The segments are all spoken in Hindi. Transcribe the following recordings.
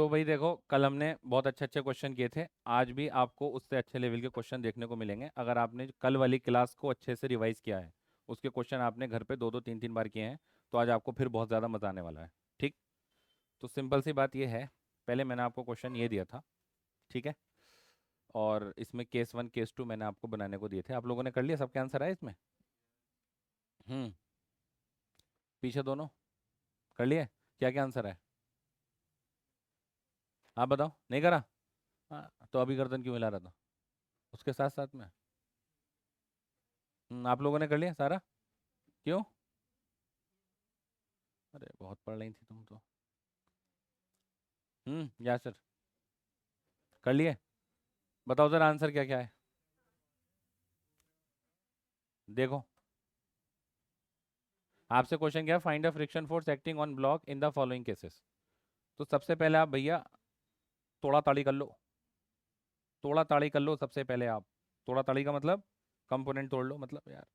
तो भाई देखो, कल हमने बहुत अच्छे अच्छे क्वेश्चन किए थे। आज भी आपको उससे अच्छे लेवल के क्वेश्चन देखने को मिलेंगे अगर आपने कल वाली क्लास को अच्छे से रिवाइज किया है। उसके क्वेश्चन आपने घर पे दो दो तीन तीन बार किए हैं, तो आज आपको फिर बहुत ज़्यादा मज़ा आने वाला है। ठीक। तो सिंपल सी बात ये है, पहले मैंने आपको क्वेश्चन ये दिया था। ठीक है। और इसमें केस 1 केस 2 मैंने आपको बनाने को दिए थे, आप लोगों ने कर लिया? सबके आंसर आए इसमें? हम्म। पीछे दोनों कर लिए? क्या क्या आंसर है आप बताओ? नहीं करा? हाँ, तो अभी गर्दन क्यों हिला रहा था उसके साथ साथ में? आप लोगों ने कर लिया सारा? क्यों? अरे बहुत पढ़ रही थी तुम तो। यासर, कर लिए? बताओ जरा आंसर क्या क्या है। देखो, आपसे क्वेश्चन क्या है, find a friction force acting on block in the following cases. तो सबसे पहले आप भैया तोड़ा ताड़ी कर लो। तोड़ा ताड़ी कर लो सबसे पहले आप। तोड़ा ताड़ी का मतलब कंपोनेंट तोड़ लो, मतलब यार।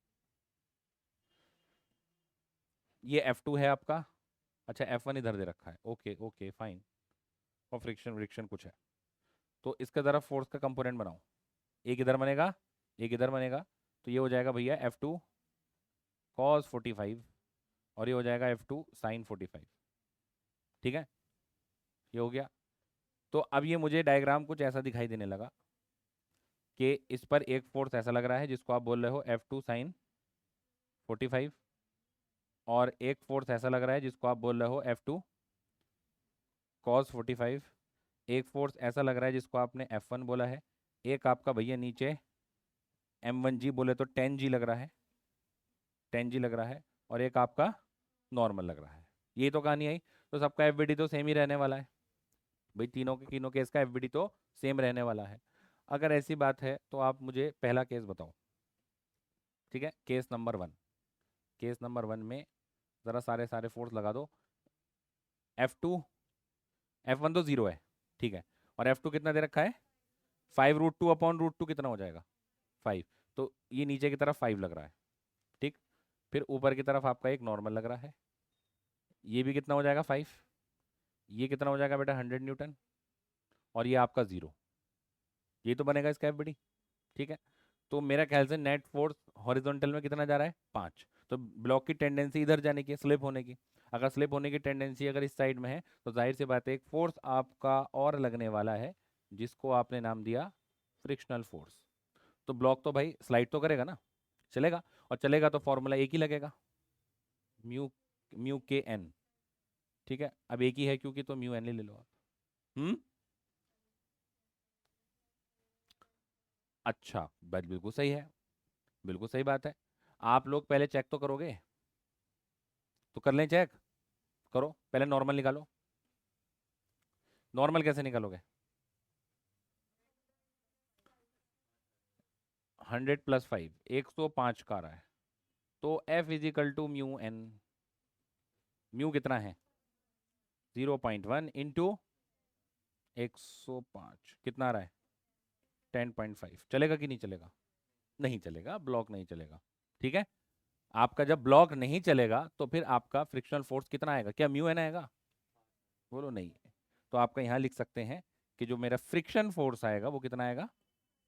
ये F2 है आपका। अच्छा, F1 इधर दे रखा है, ओके ओके फाइन। और फ्रिक्शन फ्रिक्शन कुछ है, तो इसका ज़रा फोर्स का कंपोनेंट बनाओ। एक इधर बनेगा, एक इधर बनेगा। तो ये हो जाएगा भैया F2 cos 45, और ये हो जाएगा F2 sin 45। ठीक है, ये हो गया। तो अब ये मुझे डायग्राम कुछ ऐसा दिखाई देने लगा कि इस पर एक फोर्स ऐसा लग रहा है जिसको आप बोल रहे हो F2 sin 45, और एक फोर्स ऐसा लग रहा है जिसको आप बोल रहे हो F2 cos 45। एक फोर्स ऐसा लग रहा है जिसको आपने F1 बोला है। एक आपका भैया नीचे M1G बोले तो 10G लग रहा है, 10G लग रहा है। और एक आपका नॉर्मल लग रहा है। ये तो कहानी आई। तो सबका FVD तो सेम ही रहने वाला है भाई, तीनों केस का FVD तो सेम रहने वाला है। अगर ऐसी बात है तो आप मुझे पहला केस बताओ। ठीक है, केस नंबर 1। केस नंबर 1 में ज़रा सारे सारे फोर्स लगा दो। F2, F1 तो जीरो है, ठीक है। और F2 कितना दे रखा है? 5√2 अपॉन √2 कितना हो जाएगा? 5। तो ये नीचे की तरफ 5 लग रहा है। ठीक। फिर ऊपर की तरफ आपका एक नॉर्मल लग रहा है। ये भी कितना हो जाएगा? 5। ये कितना हो जाएगा बेटा? 100 न्यूटन। और ये आपका जीरो। ये तो बनेगा इसका FBD। ठीक है। तो मेरा ख्याल से नेट फोर्स हॉरिजॉन्टल में कितना जा रहा है? 5। तो ब्लॉक की टेंडेंसी इधर जाने की है, स्लिप होने की। अगर स्लिप होने की टेंडेंसी अगर इस साइड में है, तो जाहिर सी बात है एक फोर्स आपका और लगने वाला है, जिसको आपने नाम दिया फ्रिक्शनल फोर्स। तो ब्लॉक तो भाई स्लाइड तो करेगा ना, चलेगा। और चलेगा तो फॉर्मूला एक ही लगेगा, म्यू म्यू के एन। ठीक है, अब एक ही है क्योंकि, तो म्यू एन ले लो आप। हम्म। अच्छा, बात बिल्कुल सही है, बिल्कुल सही बात है। आप लोग पहले चेक तो करोगे? तो कर लें चेक। करो पहले, नॉर्मल निकालो। नॉर्मल कैसे निकालोगे? 100 + 5, 105 का आ रहा है। तो F is equal to mu N. Mu कितना है? 0.1 इंटू 105 कितना आ रहा है? 10.5। चलेगा कि नहीं चलेगा? नहीं चलेगा, ब्लॉक नहीं चलेगा। ठीक है। आपका जब ब्लॉक नहीं चलेगा तो फिर आपका फ्रिक्शनल फोर्स कितना आएगा? क्या म्यू एन आएगा? बोलो नहीं। तो आपका यहाँ लिख सकते हैं कि जो मेरा फ्रिक्शन फोर्स आएगा वो कितना आएगा?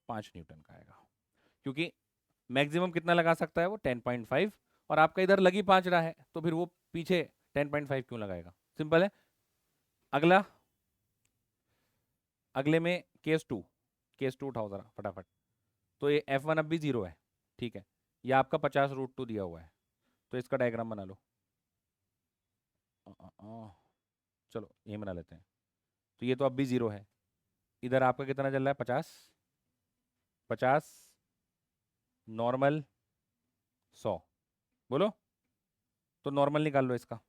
5 न्यूटन का आएगा। क्योंकि मैक्सिमम कितना लगा सकता है वो? 10.5। और आपका इधर लगी 5 रहा है, तो फिर वो पीछे 10.5 क्यों लगाएगा? सिंपल है। अगला, अगले में केस 2। केस 2 उठाओ जरा फटाफट। तो ये F1 अब भी जीरो है। ठीक है। ये आपका 50√2 दिया हुआ है। तो इसका डायग्राम बना लो। अ, अ, अ, चलो ये बना लेते हैं। तो ये तो अब भी जीरो है। इधर आपका कितना चल रहा है? 50। 50 नॉर्मल 100। बोलो। तो नॉर्मल निकाल लो इसका।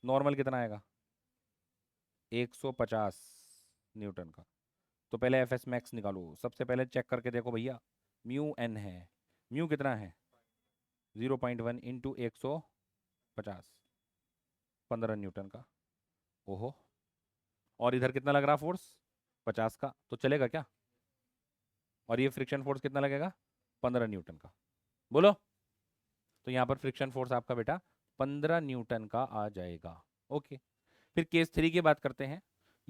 नॉर्मल कितना आएगा? 150 न्यूटन का। तो पहले FS मैक्स निकालो, सबसे पहले चेक करके देखो भैया। म्यू एन है, म्यू कितना है? 0.1 इंटू 150, 15 न्यूटन का। ओहो। और इधर कितना लग रहा फोर्स? 50 का। तो चलेगा क्या? और ये फ्रिक्शन फोर्स कितना लगेगा? 15 न्यूटन का। बोलो। तो यहाँ पर फ्रिक्शन फोर्स आपका बेटा 15 न्यूटन का आ जाएगा। ओके। फिर केस 3 की बात करते हैं।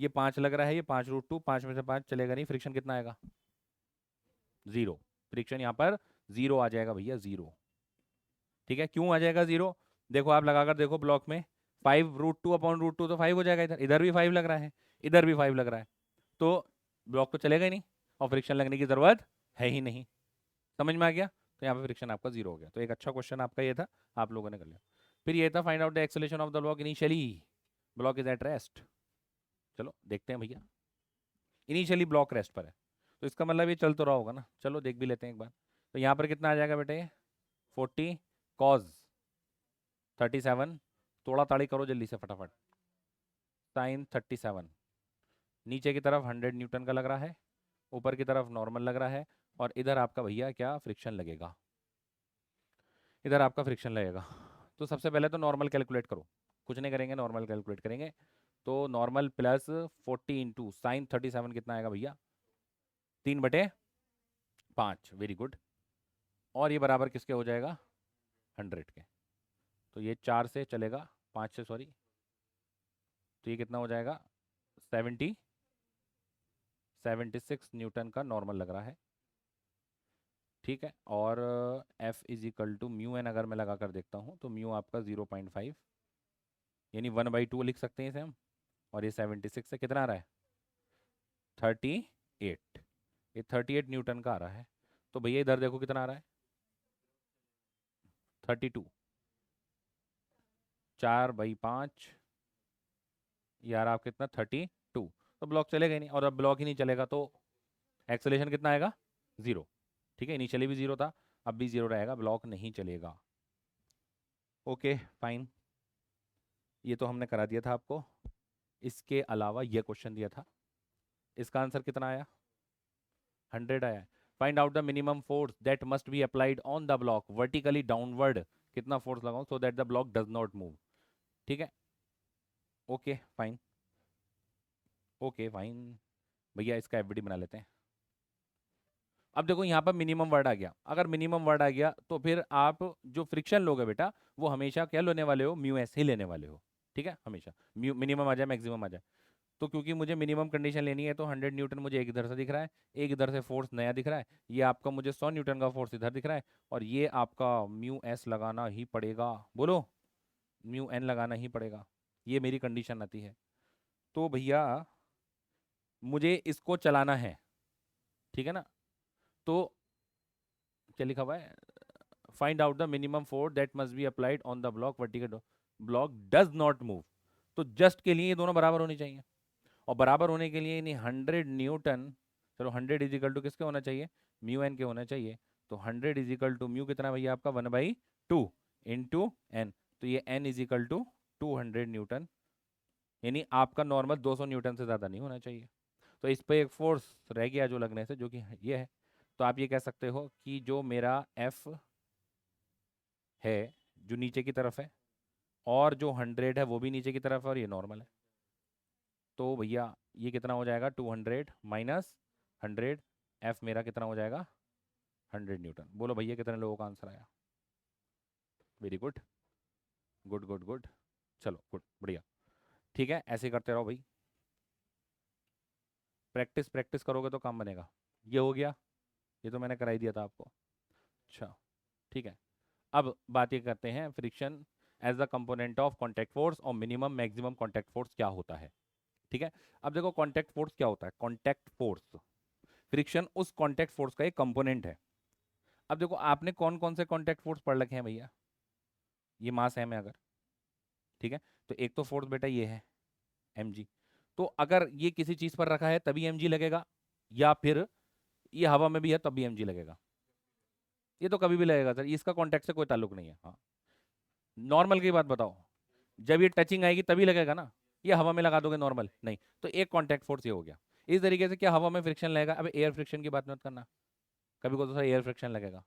ये 5 लग रहा है, ये 5√2, 5 में से 5 चलेगा नहीं, फ्रिक्शन कितना आएगा? 0। फ्रिक्शन यहाँ पर 0 आ जाएगा भैया, 0। ठीक है, क्यों आ जाएगा 0? देखो आप लगाकर देखो ब्लॉक में, 5√2/√2 तो 5 हो जाएगा, इधर इधर भी 5 लग रहा है, इधर भी 5 लग रहा है, तो ब्लॉक तो चलेगा ही नहीं और फ्रिक्शन लगने की जरूरत है ही नहीं। समझ में आ गया? तो यहाँ पे फ्रिक्शन आपका 0 हो गया। तो एक अच्छा क्वेश्चन आपका ये था, आप लोगों ने कर लिया। फिर ये था find out the acceleration of the block initially block is at rest. चलो देखते हैं भैया, इनिशियली ब्लॉक रेस्ट पर है, तो इसका मतलब ये चल तो रहा होगा ना, चलो देख भी लेते हैं एक बार। तो यहाँ पर कितना आ जाएगा बेटे? 40 कॉज 37, तोड़ा ताड़ी करो जल्दी से फटाफट, साइन 37, नीचे की तरफ 100 न्यूटन का लग रहा है, ऊपर की तरफ नॉर्मल लग रहा है, और इधर आपका भैया क्या फ्रिक्शन लगेगा, इधर आपका फ्रिक्शन लगेगा। तो सबसे पहले तो नॉर्मल कैलकुलेट करो, कुछ नहीं करेंगे, नॉर्मल कैलकुलेट करेंगे। तो नॉर्मल प्लस 40 इंटू साइन 37 कितना आएगा भैया? 3/5। Very good. और ये बराबर किसके हो जाएगा? 100 के। तो ये 4 से चलेगा, 5 से सॉरी, तो ये कितना हो जाएगा? 76 न्यूटन का नॉर्मल लग रहा है। ठीक है, और F is equal to mu N अगर मैं लगा कर देखता हूँ तो म्यू आपका 0.5 यानी 1/2 लिख सकते हैं इसे हम, और ये 76 से कितना आ रहा है? 38। ये 38 न्यूटन का आ रहा है। तो भैया इधर देखो कितना आ रहा है? 32। 4/5 यार आप कितना? 32। तो ब्लॉक चलेगा ही नहीं, और अब ब्लॉक ही नहीं चलेगा तो एक्सेलेरेशन कितना आएगा? 0। ठीक है, इनिशियली भी 0 था, अब भी 0 रहेगा, ब्लॉक नहीं चलेगा। ओके फाइन, ये तो हमने करा दिया था आपको। इसके अलावा ये क्वेश्चन दिया था, इसका आंसर कितना आया? 100 आया। Find out the minimum force that must be applied on the block vertically downward. कितना फोर्स लगाऊं so that the block does not move? ठीक है, ओके फाइन, ओके फाइन भैया, इसका एफडी बना लेते हैं। अब देखो यहाँ पर मिनिमम वर्ड आ गया, अगर मिनिमम वर्ड आ गया तो फिर आप जो फ्रिक्शन लोगे बेटा वो हमेशा क्या लेने वाले हो? म्यू एस ही लेने वाले हो। ठीक है, हमेशा म्यू मिनिमम आ जाए मैक्सिमम आ जाए। तो क्योंकि मुझे मिनिमम कंडीशन लेनी है तो 100 न्यूटन मुझे एक इधर से दिख रहा है, एक इधर से फोर्स नया दिख रहा है, ये आपका मुझे 100 न्यूटन का फोर्स इधर दिख रहा है, और ये आपका म्यू एस लगाना ही पड़ेगा, बोलो म्यू एन लगाना ही पड़ेगा, ये मेरी कंडीशन आती है। तो भैया मुझे इसको चलाना है, ठीक है ना? तो क्या लिखा हुआ है? Find out the minimum force that must be applied on the block vertical block does not move. तो जस्ट के लिए ये दोनों बराबर होनी चाहिए, और बराबर होने के लिए नहीं 100 न्यूटन, चलो 100 इज इक्वल टू किसके होना चाहिए? म्यू एन के होना चाहिए। तो 100 इज इक्वल टू म्यू कितना भैया आपका? 1/2 इंटू एन। तो ये N is equal to 200 newton, यानी आपका नॉर्मल 200 न्यूटन से ज़्यादा नहीं होना चाहिए। तो इस पर एक फोर्स रह गया जो लगने से, जो कि ये है। तो आप ये कह सकते हो कि जो मेरा एफ है जो नीचे की तरफ है, और जो 100 है वो भी नीचे की तरफ है, और ये नॉर्मल है। तो भैया ये कितना हो जाएगा? 200 माइनस 100, एफ मेरा कितना हो जाएगा? 100 न्यूटन। बोलो भैया कितने लोगों का आंसर आया? Very good, good good good, चलो गुड, बढ़िया। ठीक है, ऐसे करते रहो भाई, प्रैक्टिस प्रैक्टिस करोगे तो काम बनेगा। ये हो गया, ये तो मैंने करा ही दिया था आपको। अच्छा ठीक है, अब बात ये करते हैं friction as the component of contact force और मिनिमम मैक्सिमम कॉन्टैक्ट फोर्स क्या होता है। ठीक है, अब देखो कॉन्टैक्ट फोर्स क्या होता है? कॉन्टैक्ट फोर्स, फ्रिक्शन उस कॉन्टैक्ट फोर्स का एक कंपोनेंट है। अब देखो आपने कौन कौन से कॉन्टैक्ट फोर्स पढ़ रखे हैं भैया? ये मास है में अगर, ठीक है, तो एक तो फोर्स बेटा ये है mg। तो अगर ये किसी चीज पर रखा है तभी mg लगेगा, या फिर ये हवा में भी है तब भी mg लगेगा? ये तो कभी भी लगेगा सर, इसका कॉन्टैक्ट से कोई ताल्लुक नहीं है। हाँ, नॉर्मल की बात बताओ, जब ये टचिंग आएगी तभी लगेगा ना, ये हवा में लगा दोगे नॉर्मल नहीं। तो एक कॉन्टैक्ट फोर्स ये हो गया। इस तरीके से क्या हवा में फ्रिक्शन लगेगा? अब एयर फ्रिक्शन की बात मत करना, कभी को तो सर एयर फ्रिक्शन लगेगा,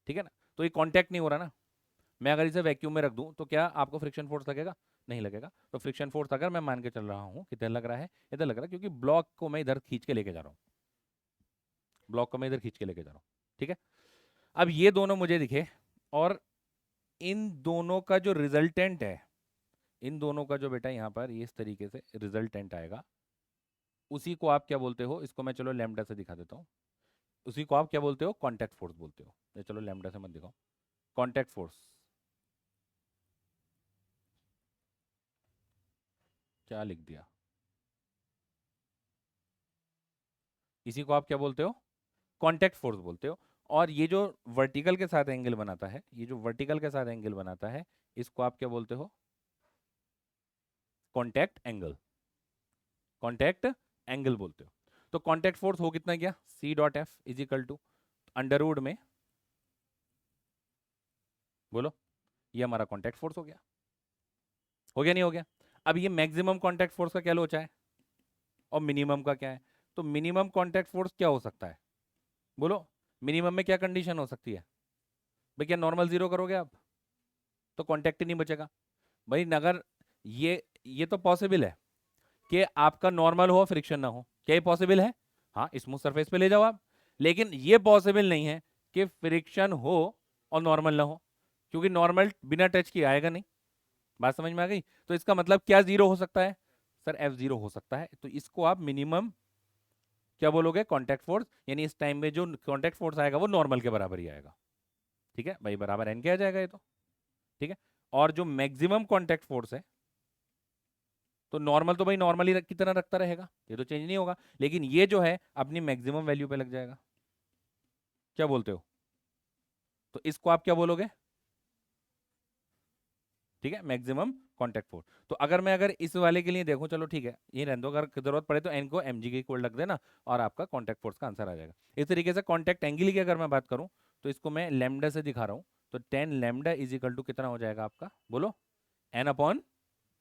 ठीक है ना? तो ये कॉन्टैक्ट नहीं हो रहा ना। मैं अगर इसे वैक्यूम में रख दूं तो क्या आपको फ्रिक्शन फोर्स लगेगा? नहीं लगेगा। तो फ्रिक्शन फोर्स अगर मैं मान के चल रहा हूं किधर लग रहा है? इधर लग रहा है, क्योंकि ब्लॉक को मैं इधर खींच के लेके जा रहा हूं, ब्लॉक को मैं इधर खींच के लेके जा रहा हूं। ठीक है, अब ये दोनों मुझे दिखे, और इन दोनों का जो रिजल्टेंट है, इन दोनों का जो बेटा यहाँ पर ये इस तरीके से रिजल्टेंट आएगा, उसी को आप क्या बोलते हो, इसको मैं चलो लैम्डा से दिखा देता हूँ। उसी को आप क्या बोलते हो, कांटेक्ट फोर्स बोलते हो। ये चलो लैम्डा से मत दिखाओ, कांटेक्ट फोर्स। क्या लिख दिया, इसी को आप क्या बोलते हो, कांटेक्ट फोर्स बोलते हो। और ये जो वर्टिकल के साथ एंगल बनाता है, ये जो वर्टिकल के साथ एंगल बनाता है, इसको आप क्या बोलते हो, कांटेक्ट एंगल, कांटेक्ट एंगल बोलते हो। तो कांटेक्ट फोर्स हो कितना गया, C dot F is equal to under root में, बोलो, ये हमारा कांटेक्ट फोर्स हो गया नहीं हो गया। अब ये मैक्सिमम कांटेक्ट फोर्स का क्या लोचा है और मिनिमम का क्या है। तो मिनिमम कांटेक्ट फोर्स क्या हो सकता है, बोलो, मिनिमम में क्या कंडीशन हो सकती है भाई, क्या नॉर्मल जीरो करोगे आप तो कांटेक्ट ही नहीं बचेगा भाई। अगर ये तो पॉसिबल है कि आपका नॉर्मल हो फ्रिक्शन ना हो, क्या ये पॉसिबल है, हाँ स्मूथ सरफेस पे ले जाओ आप। लेकिन ये पॉसिबल नहीं है कि फ्रिक्शन हो और नॉर्मल ना हो, क्योंकि नॉर्मल बिना टच किए आएगा नहीं। बात समझ में आ गई। तो इसका मतलब क्या जीरो हो सकता है, सर एफ जीरो हो सकता है। तो इसको आप मिनिमम क्या बोलोगे, कांटेक्ट फोर्स, यानी इस टाइम में जो कांटेक्ट फोर्स आएगा वो नॉर्मल के बराबर ही आएगा। ठीक है भाई, बराबर एन के आ जाएगा ये तो। ठीक है। और जो मैक्सिमम कांटेक्ट फोर्स है, तो नॉर्मल तो भाई नॉर्मल ही की तरह रखता रहेगा, ये तो चेंज नहीं होगा। लेकिन ये जो है अपनी मैक्सिमम वैल्यू पे लग जाएगा। क्या बोलते हो, तो इसको आप क्या बोलोगे, ठीक है, मैक्सिमम कांटेक्ट फोर्स। तो अगर इस वाले के लिए देखो, चलो ठीक है ये रहने दो, अगर जरूरत पड़े तो एन को एम जी के इक्वल रख देना और आपका कांटेक्ट फोर्स का आंसर आ जाएगा। इस तरीके से कांटेक्ट एंगल की अगर मैं बात करूं, तो इसको मैं लैम्डा से दिखा रहा हूं। तो 10 लैम्डा इज इक्वल टू कितना हो जाएगा आपका, बोलो, एन अपॉन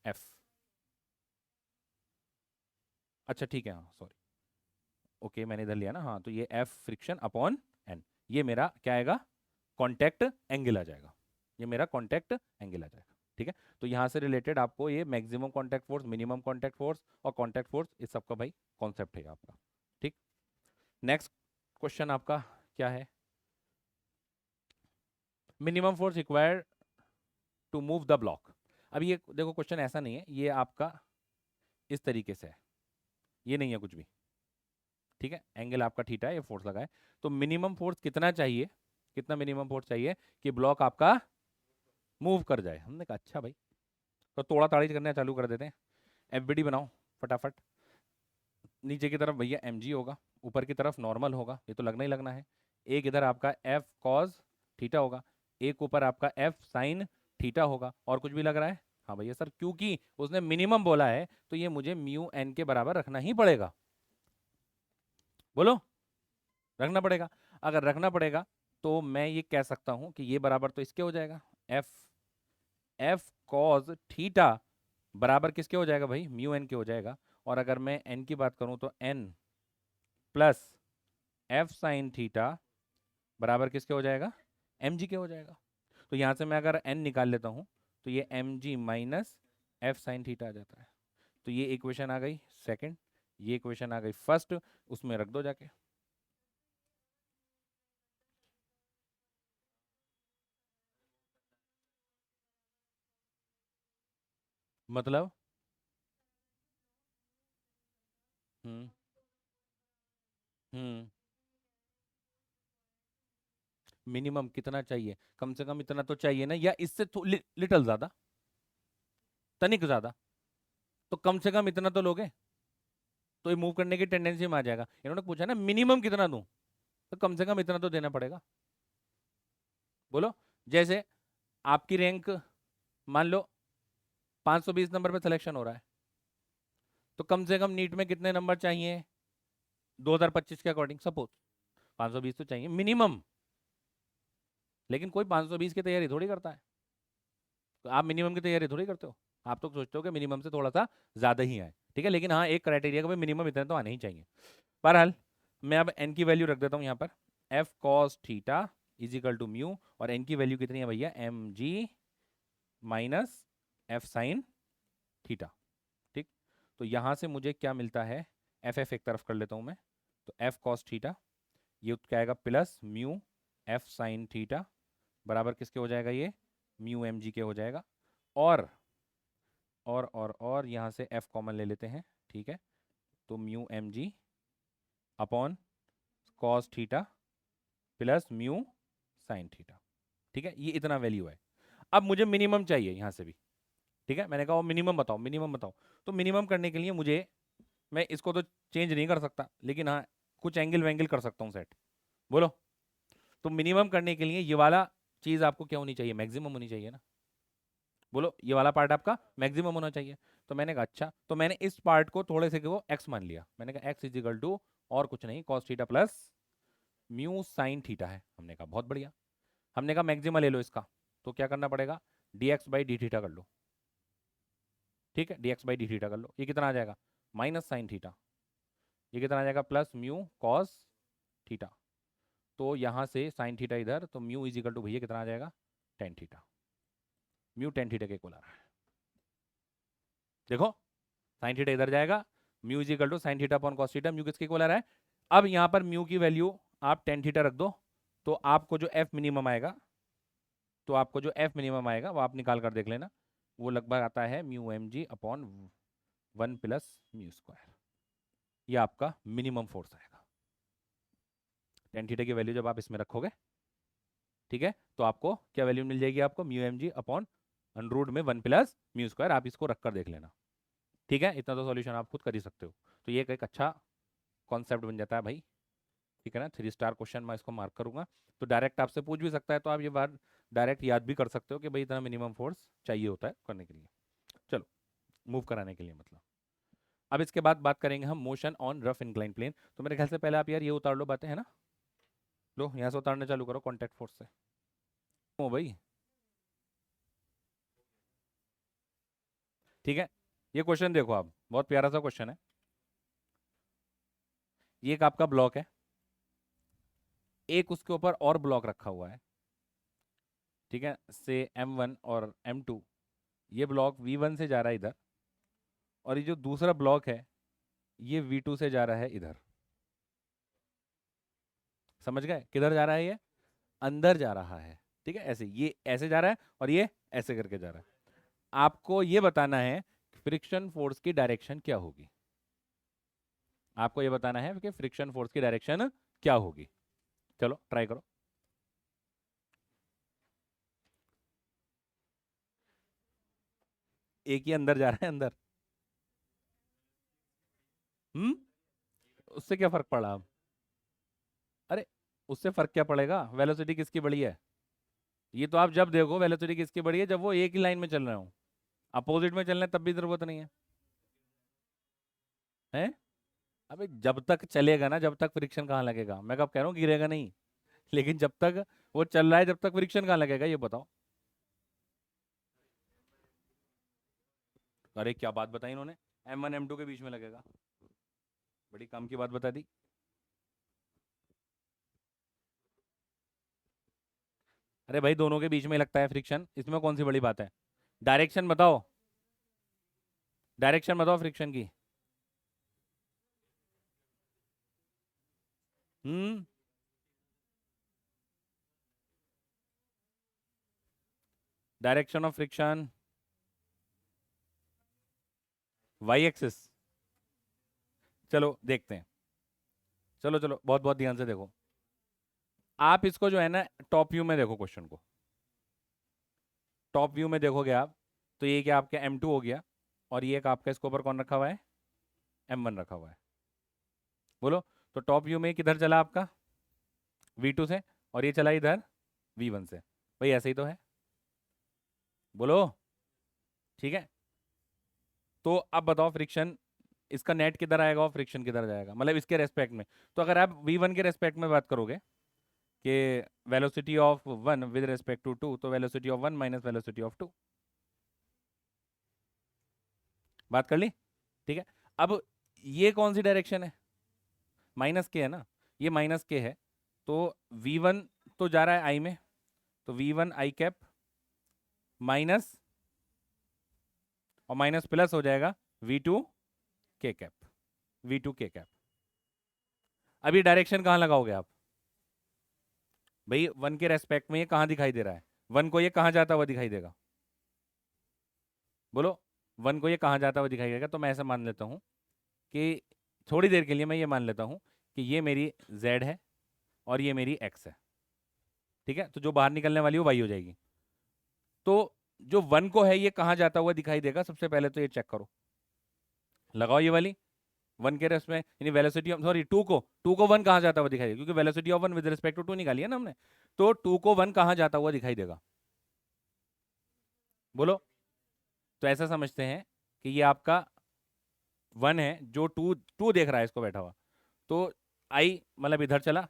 एफ। अच्छा ठीक है, हाँ सॉरी, ओके मैंने इधर लिया ना, हाँ तो ये एफ फ्रिक्शन अपॉन एन, ये मेरा क्या आएगा, कांटेक्ट एंगल आ जाएगा। ये मेरा कांटेक्ट एंगल आ जाएगा। ठीक है। तो यहाँ से रिलेटेड आपको ये maximum contact force, minimum contact force और कांटेक्ट फोर्स, इस सब का भाई कॉन्सेप्ट है आपका। ठीक। नेक्स्ट क्वेश्चन आपका क्या है, minimum force required to move the block. अब ये देखो क्वेश्चन ऐसा नहीं है, ये आपका इस तरीके से है, ये नहीं है कुछ भी। ठीक है, एंगल आपका थीटा है, ये फोर्स लगा है। तो मिनिमम फोर्स कितना चाहिए, कितना मिनिमम फोर्स चाहिए कि ब्लॉक आपका मूव कर जाए। हमने कहा अच्छा भाई, तो तोड़ा ताड़ी करना चालू कर देते हैं। एफबीडी बनाओ फटाफट। नीचे की तरफ भैया एम जी होगा, ऊपर की तरफ नॉर्मल होगा, ये तो लगना ही लगना है। एक इधर आपका एफ कॉज थीटा होगा, एक ऊपर आपका एफ साइन थीटा होगा। और कुछ भी लग रहा है, हाँ भैया सर क्योंकि उसने मिनिमम बोला है तो ये मुझे म्यू एन के बराबर रखना ही पड़ेगा। बोलो, रखना पड़ेगा। अगर रखना पड़ेगा तो मैं ये कह सकता हूं कि ये बराबर तो इसके हो जाएगा, एफ एफ कॉज थीटा बराबर किसके हो जाएगा भाई, म्यू एन के हो जाएगा। और अगर मैं एन की बात करूं तो N plus F sine theta बराबर किसके हो जाएगा, एम जी के हो जाएगा। तो यहां से मैं अगर एन निकाल लेता हूं तो ये M G minus F sine theta आ जाता है। तो ये इक्वेशन आ गई सेकंड, ये इक्वेशन आ गई फर्स्ट, उसमें रख दो जाके। मतलब हम्म हम्म मिनिमम कितना चाहिए, कम से कम इतना तो चाहिए ना, या इससे लिटल ज्यादा, तनिक ज्यादा, तो कम से कम इतना तो लोगे तो ये मूव करने की टेंडेंसी में आ जाएगा। इन्होंने पूछा ना मिनिमम कितना दूं, तो कम से कम इतना तो देना पड़ेगा। बोलो, जैसे आपकी रैंक मान लो 520 नंबर पे सिलेक्शन हो रहा है, तो कम से कम नीट में कितने नंबर चाहिए 2025 के अकॉर्डिंग, सपोज 520 तो चाहिए मिनिमम। लेकिन कोई 520 की तैयारी थोड़ी करता है, तो आप मिनिमम की तैयारी थोड़ी करते हो। आप तो सोचते हो कि मिनिमम से थोड़ा सा ज्यादा ही आए। ठीक है, लेकिन हाँ एक क्राइटेरिया का भाई मिनिमम इतने तो आने ही चाहिए। बहरहाल मैं अब एन की वैल्यू रख देता हूँ यहाँ पर, F cos theta is equal to mu, और एन की वैल्यू कितनी है भैया, M G minus F sine theta. ठीक। तो यहाँ से मुझे क्या मिलता है, एफ एफ एक तरफ कर लेता हूँ मैं, तो एफ कॉस थीटा ये क्या आएगा plus mu F sine theta बराबर किसके हो जाएगा, ये म्यू एम जी के हो जाएगा। और यहाँ से एफ कॉमन ले लेते हैं। ठीक है, तो mu M G upon cos theta plus mu sine theta. ठीक है, ये इतना वैल्यू है। अब मुझे मिनिमम चाहिए यहाँ से भी। ठीक है, मैंने कहा मिनिमम बताओ, मिनिमम बताओ। तो मिनिमम करने के लिए मुझे, मैं इसको तो चेंज नहीं कर सकता, लेकिन हाँ कुछ एंगल वेंगल कर सकता हूँ सेट। बोलो। तो मिनिमम करने के लिए ये वाला चीज़ आपको क्या होनी चाहिए, मैक्सिमम होनी चाहिए ना। बोलो, ये वाला पार्ट आपका मैक्सिमम होना चाहिए। तो मैंने कहा अच्छा, तो मैंने इस पार्ट को थोड़े से को एक्स मान लिया। मैंने कहा एक्स इज इक्वल टू और कुछ नहीं, cos theta plus mu sine theta है। हमने कहा बहुत बढ़िया। हमने कहा मैक्सिमम ले लो इसका, तो क्या करना पड़ेगा, D x by D theta कर लो। ठीक है, D x by D theta कर लो। ये कितना आ जाएगा, माइनस साइन थीटा। ये कितना आ जाएगा, प्लस म्यू कॉस थीटा। तो यहाँ से साइन थीटा इधर, तो म्यू इज इक्वल टू भैया कितना आ जाएगा, tan theta. Mu tan theta के इक्वल आ रहा है। देखो, साइन थीटा इधर जाएगा, mu is equal to sine theta upon cos theta. Mu किसके इक्वल आ रहा है। अब यहाँ पर म्यू की वैल्यू आप टेन थीटा रख दो, तो आपको जो एफ मिनिमम आएगा, वो आप निकाल कर देख लेना। वो लगभग आता है mu M G upon 1 plus mu square. ये आपका मिनिमम फोर्स आएगा। टेन थीटा की वैल्यू जब आप इसमें रखोगे, ठीक है, तो आपको क्या वैल्यू मिल जाएगी, आपको mu M G upon under में 1 प्लस म्यू स्क्वायर। आप इसको रख कर देख लेना। ठीक है, इतना तो सॉल्यूशन आप खुद कर ही सकते हो। तो ये एक अच्छा कॉन्सेप्ट बन जाता है भाई। ठीक है ना, 3 स्टार क्वेश्चन मैं इसको मार्क करूंगा। तो डायरेक्ट आपसे पूछ भी सकता है, तो आप ये बात डायरेक्ट याद भी कर सकते हो कि भाई इतना मिनिमम फोर्स चाहिए होता है करने के लिए, चलो मूव कराने के लिए मतलब। अब इसके बाद बात करेंगे हम motion on rough incline plane. तो मेरे ख्याल से पहले आप यार ये उतार लो बातें, है ना। लो यहाँ से उतारना चालू करो कॉन्टैक्ट फोर्स से। ओ भाई, ठीक है, ये क्वेश्चन देखो आप, बहुत प्यारा सा क्वेश्चन है। ये एक आपका ब्लॉक है, एक उसके ऊपर और ब्लॉक रखा हुआ है। ठीक है, से M1 और M2, ये ब्लॉक V1 से जा रहा है इधर, और ये जो दूसरा ब्लॉक है ये V2 से जा रहा है इधर। समझ गए, किधर जा रहा है ये, अंदर जा रहा है। ठीक है, ऐसे ये ऐसे जा रहा है और ये ऐसे करके जा रहा है। आपको ये बताना है फ्रिक्शन फोर्स की डायरेक्शन क्या होगी। आपको ये बताना है कि फ्रिक्शन फोर्स की डायरेक्शन क्या होगी। चलो ट्राई करो। एक ही अंदर जा रहा है, अंदर। हम्म, उससे क्या फर्क पड़ा अब। अरे, उससे फर्क क्या पड़ेगा, वेलोसिटी किसकी बड़ी है। ये तो आप जब देखो वेलोसिटी किसकी बड़ी है, जब वो एक ही लाइन में चल रहे हो। अपोजिट में चलना है तब भी जरूरत नहीं है। हैं, अबे जब तक चलेगा ना, जब तक फ्रिक्शन कहाँ लगेगा। मैं कब कह रहा हूँ गिरेगा नहीं, लेकिन जब तक वो चल रहा है जब तक फ्रिक्शन कहाँ लगेगा, ये बताओ। अरे क्या बात बताई इन्होंने, M1 M2 के बीच में लगेगा। बड़ी काम की बात बता दी। अरे भाई दोनों के बीच में लगता है फ्रिक्शन, इसमें कौन सी बड़ी बात है। डायरेक्शन बताओ, डायरेक्शन बताओ फ्रिक्शन की। Hmm, direction of friction Y axis. चलो देखते हैं। चलो चलो, बहुत बहुत ध्यान से देखो। आप इसको जो है ना टॉप व्यू में देखो क्वेश्चन को। टॉप व्यू में देखोगे आप, तो ये क्या आपका M2 हो गया, और ये एक आपका इसके ऊपर कौन रखा हुआ है, M1 रखा हुआ है। बोलो, तो टॉप व्यू में किधर चला आपका, V2 से, और ये चला इधर V1 से। भाई ऐसे ही तो है, बोलो। ठीक है, तो अब बताओ फ्रिक्शन, इसका नेट किधर आएगा और फ्रिक्शन किधर जाएगा, मतलब इसके रेस्पेक्ट में। तो अगर आप V1 के रेस्पेक्ट में बात करोगे कि velocity of one with respect to two, तो velocity of one minus velocity of two. बात कर ली। ठीक है, अब ये कौन सी डायरेक्शन है, माइनस के है ना, ये माइनस के है। तो V1 तो जा रहा है आई में, तो V1 आई कैप माइनस, और माइनस प्लस हो जाएगा V2 के कैप, V2 के कैप। अब ये डायरेक्शन कहाँ लगाओगे आप, भाई वन के रेस्पेक्ट में ये कहाँ दिखाई दे रहा है, वन को ये कहाँ जाता हुआ दिखाई देगा। बोलो, वन को ये कहाँ जाता हुआ दिखाई देगा। तो मैं ऐसा मान लेता हूँ कि थोड़ी देर के लिए मैं ये मान लेता हूँ कि ये मेरी z है और ये मेरी x है, ठीक है। तो जो बाहर निकलने वाली वो y हो जाएगी। तो जो 1 को है ये कहाँ जाता हुआ दिखाई देगा, सबसे पहले तो ये चेक करो, लगाओ ये वाली 1 के रेस्ट में, यानी वेलोसिटी ऑफ, सॉरी 2 को 1 कहाँ जाता हुआ दिखाई देगा, क्योंकि velocity of 1 with respect to 2 निकाली है ना हमने। तो 2 को 1 कहाँ जाता हुआ दिखाई देगा, बोलो। तो ऐसा समझते हैं कि ये आपका 1 है जो 2 देख रहा है इसको बैठा हुआ। तो आई मतलब इधर चला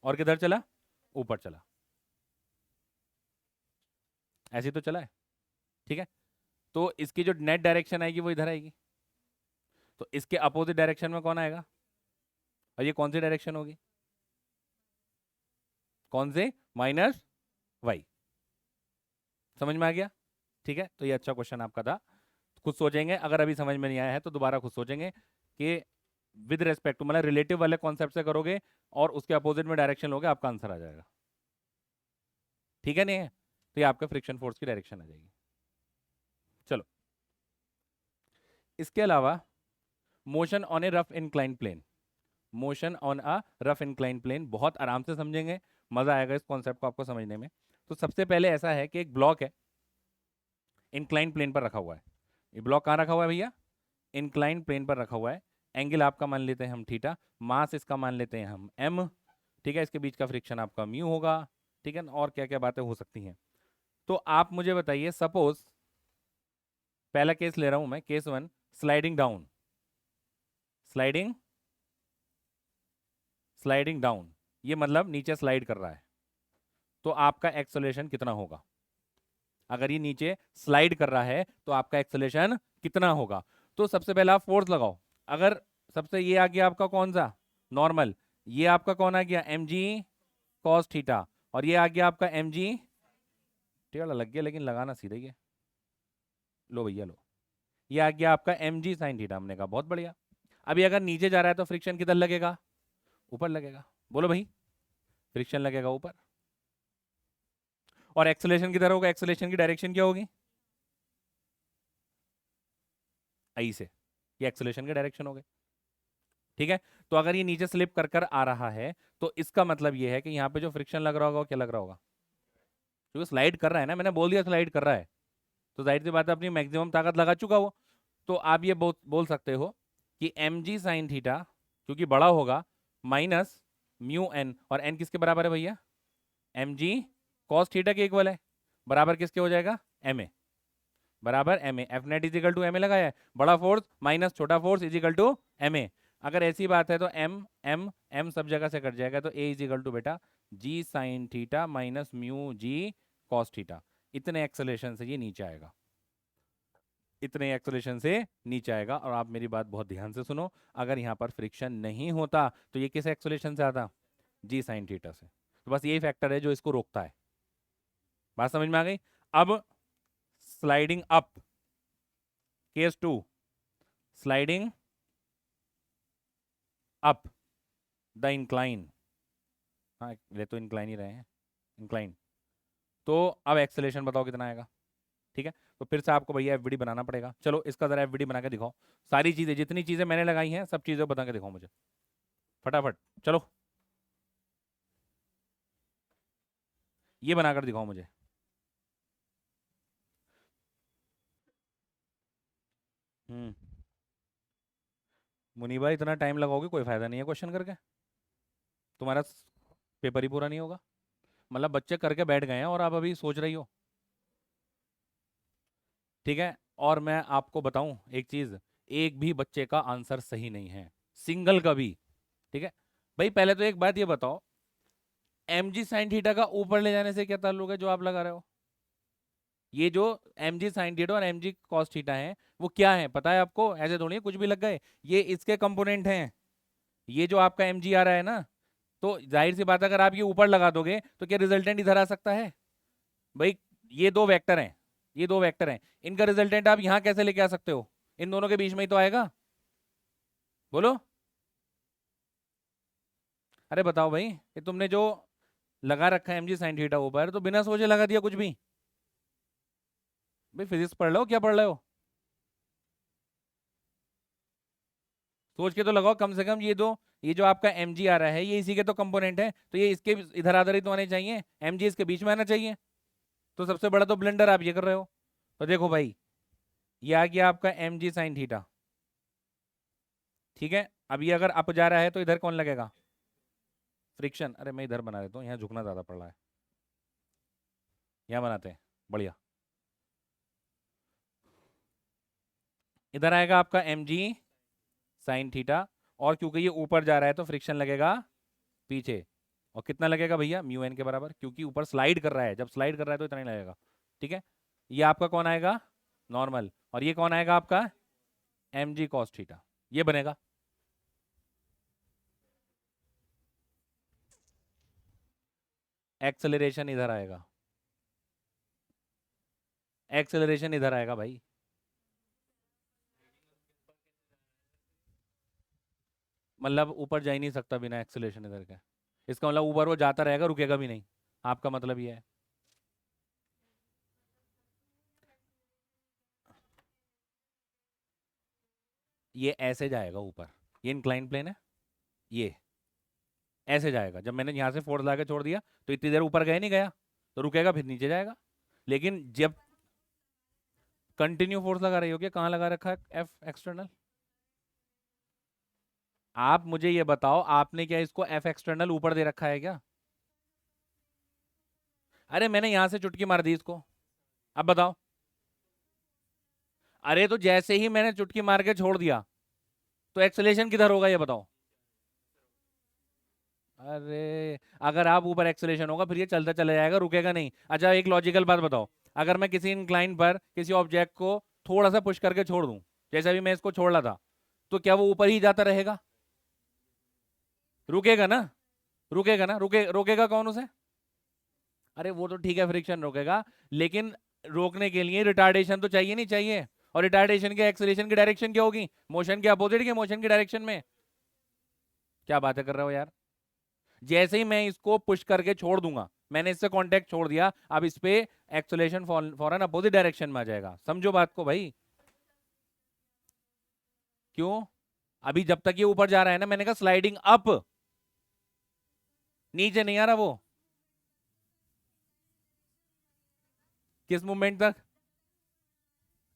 और किधर चला, ऊपर चला, ऐसे ही तो चला है, ठीक है। तो इसकी जो नेट डायरेक्शन आएगी वो इधर आएगी, तो इसके अपोजिट डायरेक्शन में कौन आएगा, और ये कौन सी डायरेक्शन होगी, कौन से, -y। समझ में आ गया, ठीक है। तो ये अच्छा क्वेश्चन आपका था, खुद सोचेंगे, अगर अभी समझ में नहीं आया है तो दोबारा खुद सोचेंगे कि विद रेस्पेक्ट टू मतलब रिलेटिव वाले कॉन्सेप्ट से करोगे और उसके अपोजिट में डायरेक्शन लोगे, आपका आंसर आ जाएगा, ठीक है। नहीं है तो ये आपका फ्रिक्शन फोर्स की डायरेक्शन आ जाएगी। चलो, इसके अलावा motion on a rough incline plane, motion on a rough incline plane बहुत आराम से समझेंगे, मजा आएगा इस कॉन्सेप्ट को आपको समझने में। तो सबसे पहले ऐसा है कि एक ब्लॉक है, इंक्लाइन प्लेन पर रखा हुआ है। ये ब्लॉक कहाँ रखा हुआ है भैया, इंक्लाइन प्लेन पर रखा हुआ है। एंगल आपका मान लेते हैं हम थीटा, मास इसका मान लेते हैं हम m, ठीक है। इसके बीच का फ्रिक्शन आपका म्यू होगा, ठीक है। और क्या क्या बातें हो सकती हैं। तो आप मुझे बताइए, सपोज पहला केस ले रहा हूं मैं, case 1, sliding down, sliding sliding down, ये मतलब नीचे स्लाइड कर रहा है, तो आपका एक्सेलरेशन कितना होगा। अगर ये नीचे स्लाइड कर रहा है तो आपका एक्सेलरेशन कितना होगा। तो सबसे पहले आप फोर्स लगाओ। अगर सबसे ये आ गया आपका कौन सा, नॉर्मल, ये आपका कौन आ गया, mg cos थीटा, और ये आ गया आपका mg, टेढ़ा लग गया लेकिन लगाना सीधा ही है, लो भैया लो, ये आ गया आपका mg sin थीटा। हमने कहा बहुत बढ़िया। अभी अगर नीचे जा रहा है तो फ्रिक्शन किधर लगेगा, ऊपर लगेगा, बोलो भाई, फ्रिक्शन लगेगा ऊपर। और एक्सेलरेशन किधर होगा, एक्सेलरेशन की डायरेक्शन क्या होगी, आई से, ये एक्सेलरेशन की डायरेक्शन हो गई, ठीक है। तो अगर ये नीचे स्लिप कर कर आ रहा है तो इसका मतलब ये है कि यहाँ पे जो फ्रिक्शन लग रहा होगा वो क्या लग रहा होगा, क्योंकि स्लाइड कर रहा है ना, मैंने बोल दिया स्लाइड कर रहा है, तो जाहिर सी बात है अपनी मैक्सिमम ताकत लगा चुका वो। तो आप ये बोल सकते हो कि mg sin थीटा क्योंकि बड़ा होगा माइनस म्यू एन, और एन किसके बराबर है भैया, mg cos थीटा के इक्वल है, बराबर किसके हो जाएगा, ma, बराबर ma। F net is equal to ma लगाया है, बड़ा फोर्स माइनस छोटा फोर्स इजिकल टू ma। अगर ऐसी बात है तो m सब जगह से कट जाएगा, तो a इजिकल टू बेटा g sin theta minus mu g cos theta. इतने एक्सेलरेशन से ये नीचे आएगा, इतने एक्सेलरेशन से नीचे आएगा। और आप मेरी बात बहुत ध्यान से सुनो, अगर यहाँ पर फ्रिक्शन नहीं होता तो ये किस एक्सेलरेशन से आता, जी साइन थीटा से। तो बस यही फैक्टर है जो इसको रोकता है। बात समझ में आ गई। अब sliding up, case 2, sliding up the incline, हाँ ये तो इंक्लाइन ही रहे हैं, इंक्लाइन। तो अब एक्सेलरेशन बताओ कितना आएगा, ठीक है। तो फिर से आपको भैया एफवीडी बनाना पड़ेगा। चलो इसका जरा एफवीडी बना के दिखाओ, सारी चीजें जितनी चीजें मैंने लगाई हैं सब चीजें बता के दिखाओ मुझे फटाफट, चलो ये बनाकर दिखाओ मुझे। हम्म, मुनीबा इतना टाइम लगाओगे कोई फायदा नहीं है क्वेश्चन करके, तुम्हारा पेपर ही पूरा नहीं होगा। मतलब बच्चे करके बैठ गए हैं और आप अभी सोच रही हो, ठीक है। और मैं आपको बताऊं एक चीज, एक भी बच्चे का आंसर सही नहीं है, सिंगल का भी, ठीक है। भाई पहले तो एक बात ये बताओ, mg sin थीटा का ऊपर ले जाने से क्या ताल्लुक है जो आप लगा रहे हो। ये जो mg sin थीटा और mg cos थीटा है वो क्या है पता है आपको, ऐसे थोड़ी है कुछ भी लग गए, ये इसके कंपोनेंट हैं। ये जो आपका mg आ रहा है ना, तो जाहिर सी बात है, अगर आप ये ऊपर लगा दोगे तो क्या रिजल्टेंट इधर आ सकता है भाई। ये दो वेक्टर हैं, ये दो वेक्टर हैं, इनका रिजल्टेंट आप यहां कैसे लेके आ सकते हो, इन दोनों के बीच में ही तो आएगा, बोलो। अरे बताओ भाई, ये तुमने जो लगा रखा है mg sin थीटा ऊपर, तो बिना सोचे लगा दिया कुछ भी। भाई फिजिक्स पढ़ लो, क्या पढ़ रहे हो। सोच के तो लगाओ कम से कम। ये जो आपका mg आ रहा है ये इसी के तो कंपोनेंट है, तो ये इसके इधर आधारित होने चाहिए, mg इसके बीच में आना चाहिए। तो सबसे बड़ा तो ब्लेंडर आप ये कर रहे हो। तो देखो भाई, ये आ गया आपका mg साइन थीटा। ठीक है, अब ये अगर अप जा रहा है तो इधर कौन लगेगा? फ्रिक्शन। अरे मैं इधर बना देता हूँ, यहाँ झुकना ज्यादा पड़ रहा है, यहाँ बनाते हैं, बढ़िया। इधर आएगा आपका mg साइन थीटा, और क्योंकि ये ऊपर जा रहा है तो फ्रिक्शन लगेगा पीछे। और कितना लगेगा भैया? म्यू एन के बराबर, क्योंकि ऊपर स्लाइड कर रहा है, जब स्लाइड कर रहा है तो इतना ही लगेगा। ठीक है, ये आपका कौन आएगा? नॉर्मल। और ये कौन आएगा आपका? mg cos थीटा, ये बनेगा। एक्सेलरेशन इधर आएगा, एक्सेलरेशन इधर आएगा भाई। मतलब ऊपर जा ही नहीं सकता बिना एक्सेलरेशन इधर के। इसका मतलब ऊपर वो जाता रहेगा, रुकेगा भी नहीं, आपका मतलब ये है। ये ऐसे जाएगा ऊपर, ये इंक्लाइन प्लेन है, ये ऐसे जाएगा। जब मैंने यहाँ से फोर्स लगा के छोड़ दिया तो इतनी देर ऊपर गए नहीं गया, तो रुकेगा फिर नीचे जाएगा। लेकिन जब कंटिन्यू फोर्स लगा रही हो, क्या कहाँ लगा रखा है एफ एक्सटर्नल? आप मुझे ये बताओ, आपने क्या इसको एफ एक्सटर्नल ऊपर दे रखा है क्या? अरे मैंने यहां से चुटकी मार दी इसको, अब बताओ। अरे तो जैसे ही मैंने चुटकी मार के छोड़ दिया तो एक्सेलेरेशन किधर होगा ये बताओ। अरे अगर आप ऊपर एक्सेलेरेशन होगा फिर ये चलता चला जाएगा, रुकेगा नहीं। अच्छा एक लॉजिकल बात बताओ, अगर मैं किसी इंक्लाइन पर किसी ऑब्जेक्ट को थोड़ा सा पुश करके छोड़ दूं, जैसे अभी मैं इसको छोड़ रहा था, तो क्या वो ऊपर ही जाता रहेगा? रुकेगा ना? रुकेगा ना? रोकेगा कौन उसे? अरे वो तो ठीक है, फ्रिक्शन रोकेगा, लेकिन रोकने के लिए रिटार्डेशन तो चाहिए नहीं चाहिए? और रिटार्डेशन के एक्सेलरेशन की डायरेक्शन क्या होगी? मोशन के अपोजिट के मोशन की डायरेक्शन में। क्या बातें कर रहे हो यार? जैसे ही मैं इसको पुश करके छोड़ दूंगा, मैंने इससे कांटेक्ट छोड़ दिया, अब इस पे एक्सेलरेशन फॉरन अपोजिट डायरेक्शन में आ जाएगा। समझो बात को भाई। क्यों? अभी जब तक ये ऊपर जा रहा है ना, मैंने कहा स्लाइडिंग अप, नीचे नहीं आ रहा वो। किस मूवमेंट तक?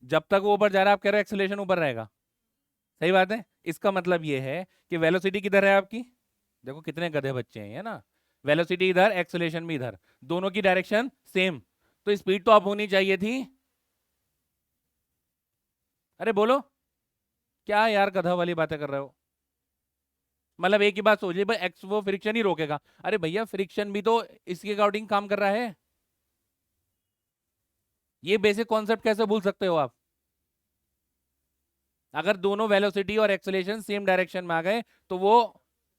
जब तक वो ऊपर जा रहा है आप कह रहे हो एक्सेलरेशन ऊपर रहेगा। सही बात है। इसका मतलब ये है कि वेलोसिटी किधर है आपकी? देखो कितने गधे बच्चे हैं, है ना? वेलोसिटी इधर, एक्सेलरेशन भी इधर, दोनों की डायरेक्शन सेम, तो स्पीड तो अप होनी चाहिए थी। अरे बोलो, क्या यार गधा वाली बातें कर रहे हो? मतलब एक ही बात सोचिए भाई, एक्स वो फ्रिक्शन ही रोकेगा। अरे भैया फ्रिक्शन भी तो इसके अकॉर्डिंग काम कर रहा है। ये बेसिक कॉन्सेप्ट कैसे भूल सकते हो आप? अगर दोनों वेलोसिटी और एक्सेलरेशन सेम डायरेक्शन में आ गए तो वो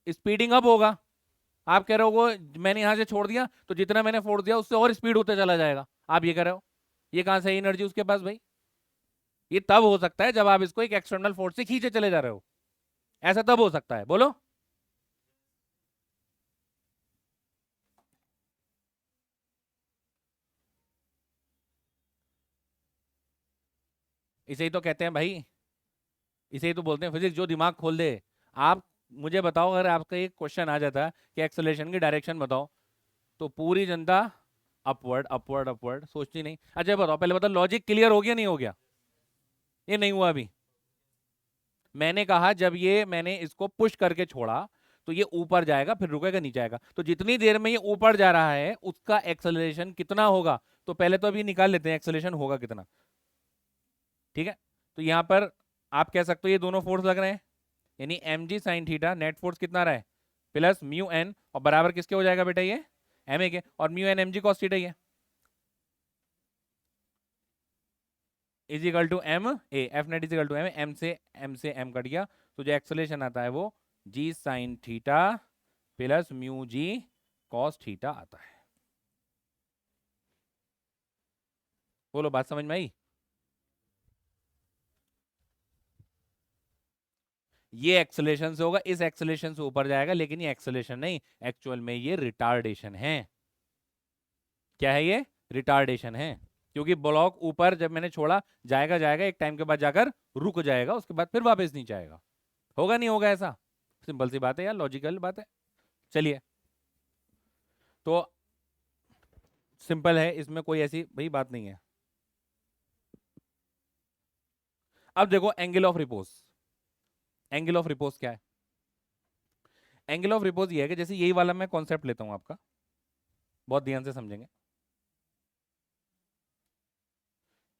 स्पीडिंग अप होगा। आप कह रहे हो वो मैंने यहां से छोड़ दिया तो जितना मैंने फोड़ दिया उससे और स्पीड होते चला जाएगा, आप ये कह रहे हो। ये कहां से एनर्जी उसके पास भाई? ये तब हो सकता है जब आप इसको एक एक्सटर्नल फोर्स से खींचे चले जा रहे हो, ऐसा तब हो सकता है, बोलो। इसे ही तो कहते हैं भाई, इसे ही तो बोलते हैं फिजिक्स, जो दिमाग खोल दे। आप मुझे बताओ, अगर आपका एक क्वेश्चन आ जाता कि एक्सेलरेशन की डायरेक्शन बताओ, तो पूरी जनता अपवर्ड अपवर्ड अपवर्ड सोचती नहीं। अच्छा बताओ, पहले बताओ लॉजिक क्लियर हो गया नहीं हो गया? ये नहीं हुआ अभी। मैंने कहा जब ये मैंने इसको पुश करके छोड़ा तो ये ऊपर जाएगा फिर रुकेगा नीचे आएगा, तो जितनी देर में ये ऊपर जा रहा है उसका एक्सेलरेशन कितना होगा? तो पहले तो अभी निकाल लेते हैं एक्सेलरेशन होगा कितना। ठीक है, तो यहां पर आप कह सकते हो ये दोनों फोर्स लग रहे हैं, यानी M G sine theta net force कितना रहा है? प्लस म्यू एन, और बराबर किसके हो जाएगा बेटा? ये एम ए के, और म्यू एन एम जी कॉस थीटा ही है, is equal to M A, F net is equal to M से एम कट गया, तो जो एक्सेलरेशन आता है वो G sine theta plus mu G cos theta आता है। बोलो बात समझ में आई? ये एक्सेलरेशन से होगा, इस एक्सेलरेशन से ऊपर जाएगा, लेकिन ये एक्सेलरेशन नहीं, एक्चुअल में ये रिटार्डेशन है। क्या है ये? रिटार्डेशन है, क्योंकि ब्लॉक ऊपर जब मैंने छोड़ा जाएगा जाएगा, एक टाइम के बाद जाकर रुक जाएगा, उसके बाद फिर वापस नीचे आएगा। होगा नहीं होगा ऐसा? सिंपल सी बात है यार, लॉजिकल बात है। चलिए, तो सिंपल है, इसमें कोई ऐसी भाई बात नहीं है। अब देखो angle of repose. Angle of repose क्या है? एंगल ऑफ रिपोज ये है कि जैसे यही वाला मैं कॉन्सेप्ट लेता हूं आपका, बहुत ध्यान से समझेंगे।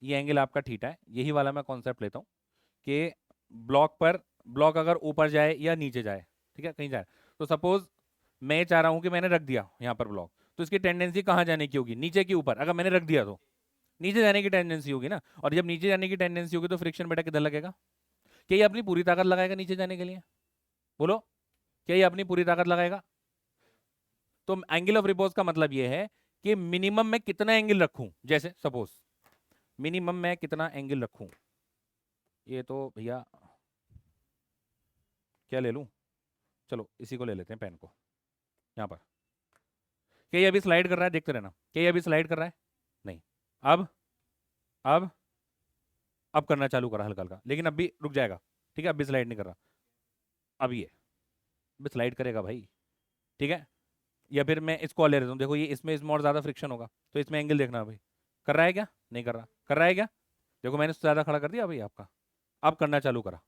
ये एंगल आपका थीटा है, यही वाला मैं कॉन्सेप्ट लेता हूं कि ब्लॉक पर, ब्लॉक अगर ऊपर जाए या नीचे जाए, ठीक है, कहीं जाए, तो सपोज मैं ये चाह रहा हूं कि मैंने रख दिया यहां पर ब्लॉक, तो इसकी टेंडेंसी कहां जाने की होगी? नीचे की ऊपर। अगर मैंने रख दिया तो नीचे जाने की टेंडेंसी होगी ना, और जब नीचे जाने की टेंडेंसी होगी तो फ्रिक्शन बेटा किधर लगेगा? क्या ये अपनी पूरी ताकत लगाएगा नीचे जाने के लिए? बोलो, क्या ये अपनी पूरी ताकत लगाएगा? तो एंगल ऑफ रिपोज का मतलब ये है कि मिनिमम मैं कितना एंगल रखूं। जैसे सपोज मिनिमम मैं कितना एंगल रखूं, ये तो भैया क्या ले लूं, चलो इसी को ले लेते हैं, पेन को, यहाँ पर। क्या ये अभी स्लाइड कर रहा है? देखते रहना, क्या ये अभी स्लाइड कर रहा है? नहीं। अब अब अब करना चालू करा हल्का हल्का, लेकिन अब भी रुक जाएगा, ठीक है, अब भी स्लाइड नहीं कर रहा। अब ये भी स्लाइड करेगा भाई, ठीक है। या फिर मैं इसको ले लेता हूँ, देखो ये इसमें और ज्यादा फ्रिक्शन होगा, तो इसमें एंगल देखना भाई, कर रहा है क्या? नहीं कर रहा। कर रहा है क्या? देखो मैंने इससे ज्यादा खड़ा कर दिया भाई आपका, अब करना चालू करा।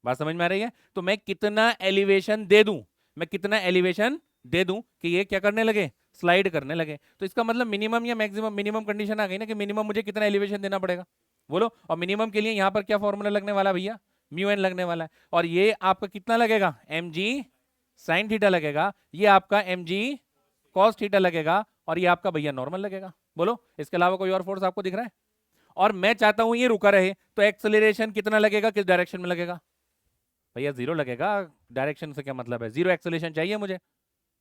बात समझ में आ रही है? तो मैं कितना एलिवेशन दे दूं, मैं कितना एलिवेशन दे दूं कि ये क्या करने लगे? स्लाइड करने लगे। तो इसका मतलब मिनिमम या मैक्सिमम, मिनिमम कंडीशन आ गई ना कि मिनिमम मुझे कितना एलिवेशन देना पड़ेगा। बोलो, और मिनिमम के लिए यहां पर क्या फॉर्मूला लगने वाला भैया? म्यू एन लगने वाला है। और ये आपका कितना लगेगा? एम जी साइन थीटा लगेगा, ये आपका एम जी कॉस थीटा लगेगा, और ये आपका भैया नॉर्मल लगेगा। बोलो, इसके अलावा कोई और फोर्स आपको दिख रहा है? और मैं चाहता हूं ये रुका रहे, तो एक्सेलरेशन कितना लगेगा, किस डायरेक्शन में लगेगा? भैया जीरो लगेगा। डायरेक्शन से क्या मतलब है? जीरो एक्सेलरेशन चाहिए मुझे।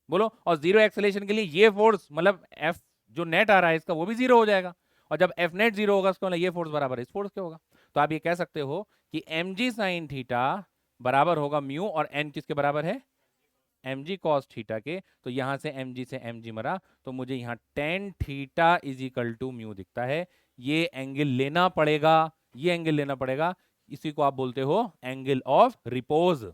बोलो, और जीरो एक्सेलरेशन के लिए ये फोर्स मतलब एफ जो नेट आ रहा है इसका वो भी जीरो हो जाएगा, और जब एफ नेट जीरो होगा उसका मतलब ये फोर्स बराबर इस फोर्स के होगा। तो आप ये कह सकते हो कि एम जी साइन थीटा बराबर होगा म्यू, और एन किसके बराबर है? एम जी कॉस थीटा के। तो यहां से एम जी से एम जी मरा, तो मुझे यहाँ tan theta is equal to mu दिखता है। ये एंगल लेना पड़ेगा, ये एंगल लेना पड़ेगा। इसी को आप बोलते हो एंगल ऑफ रिपोज।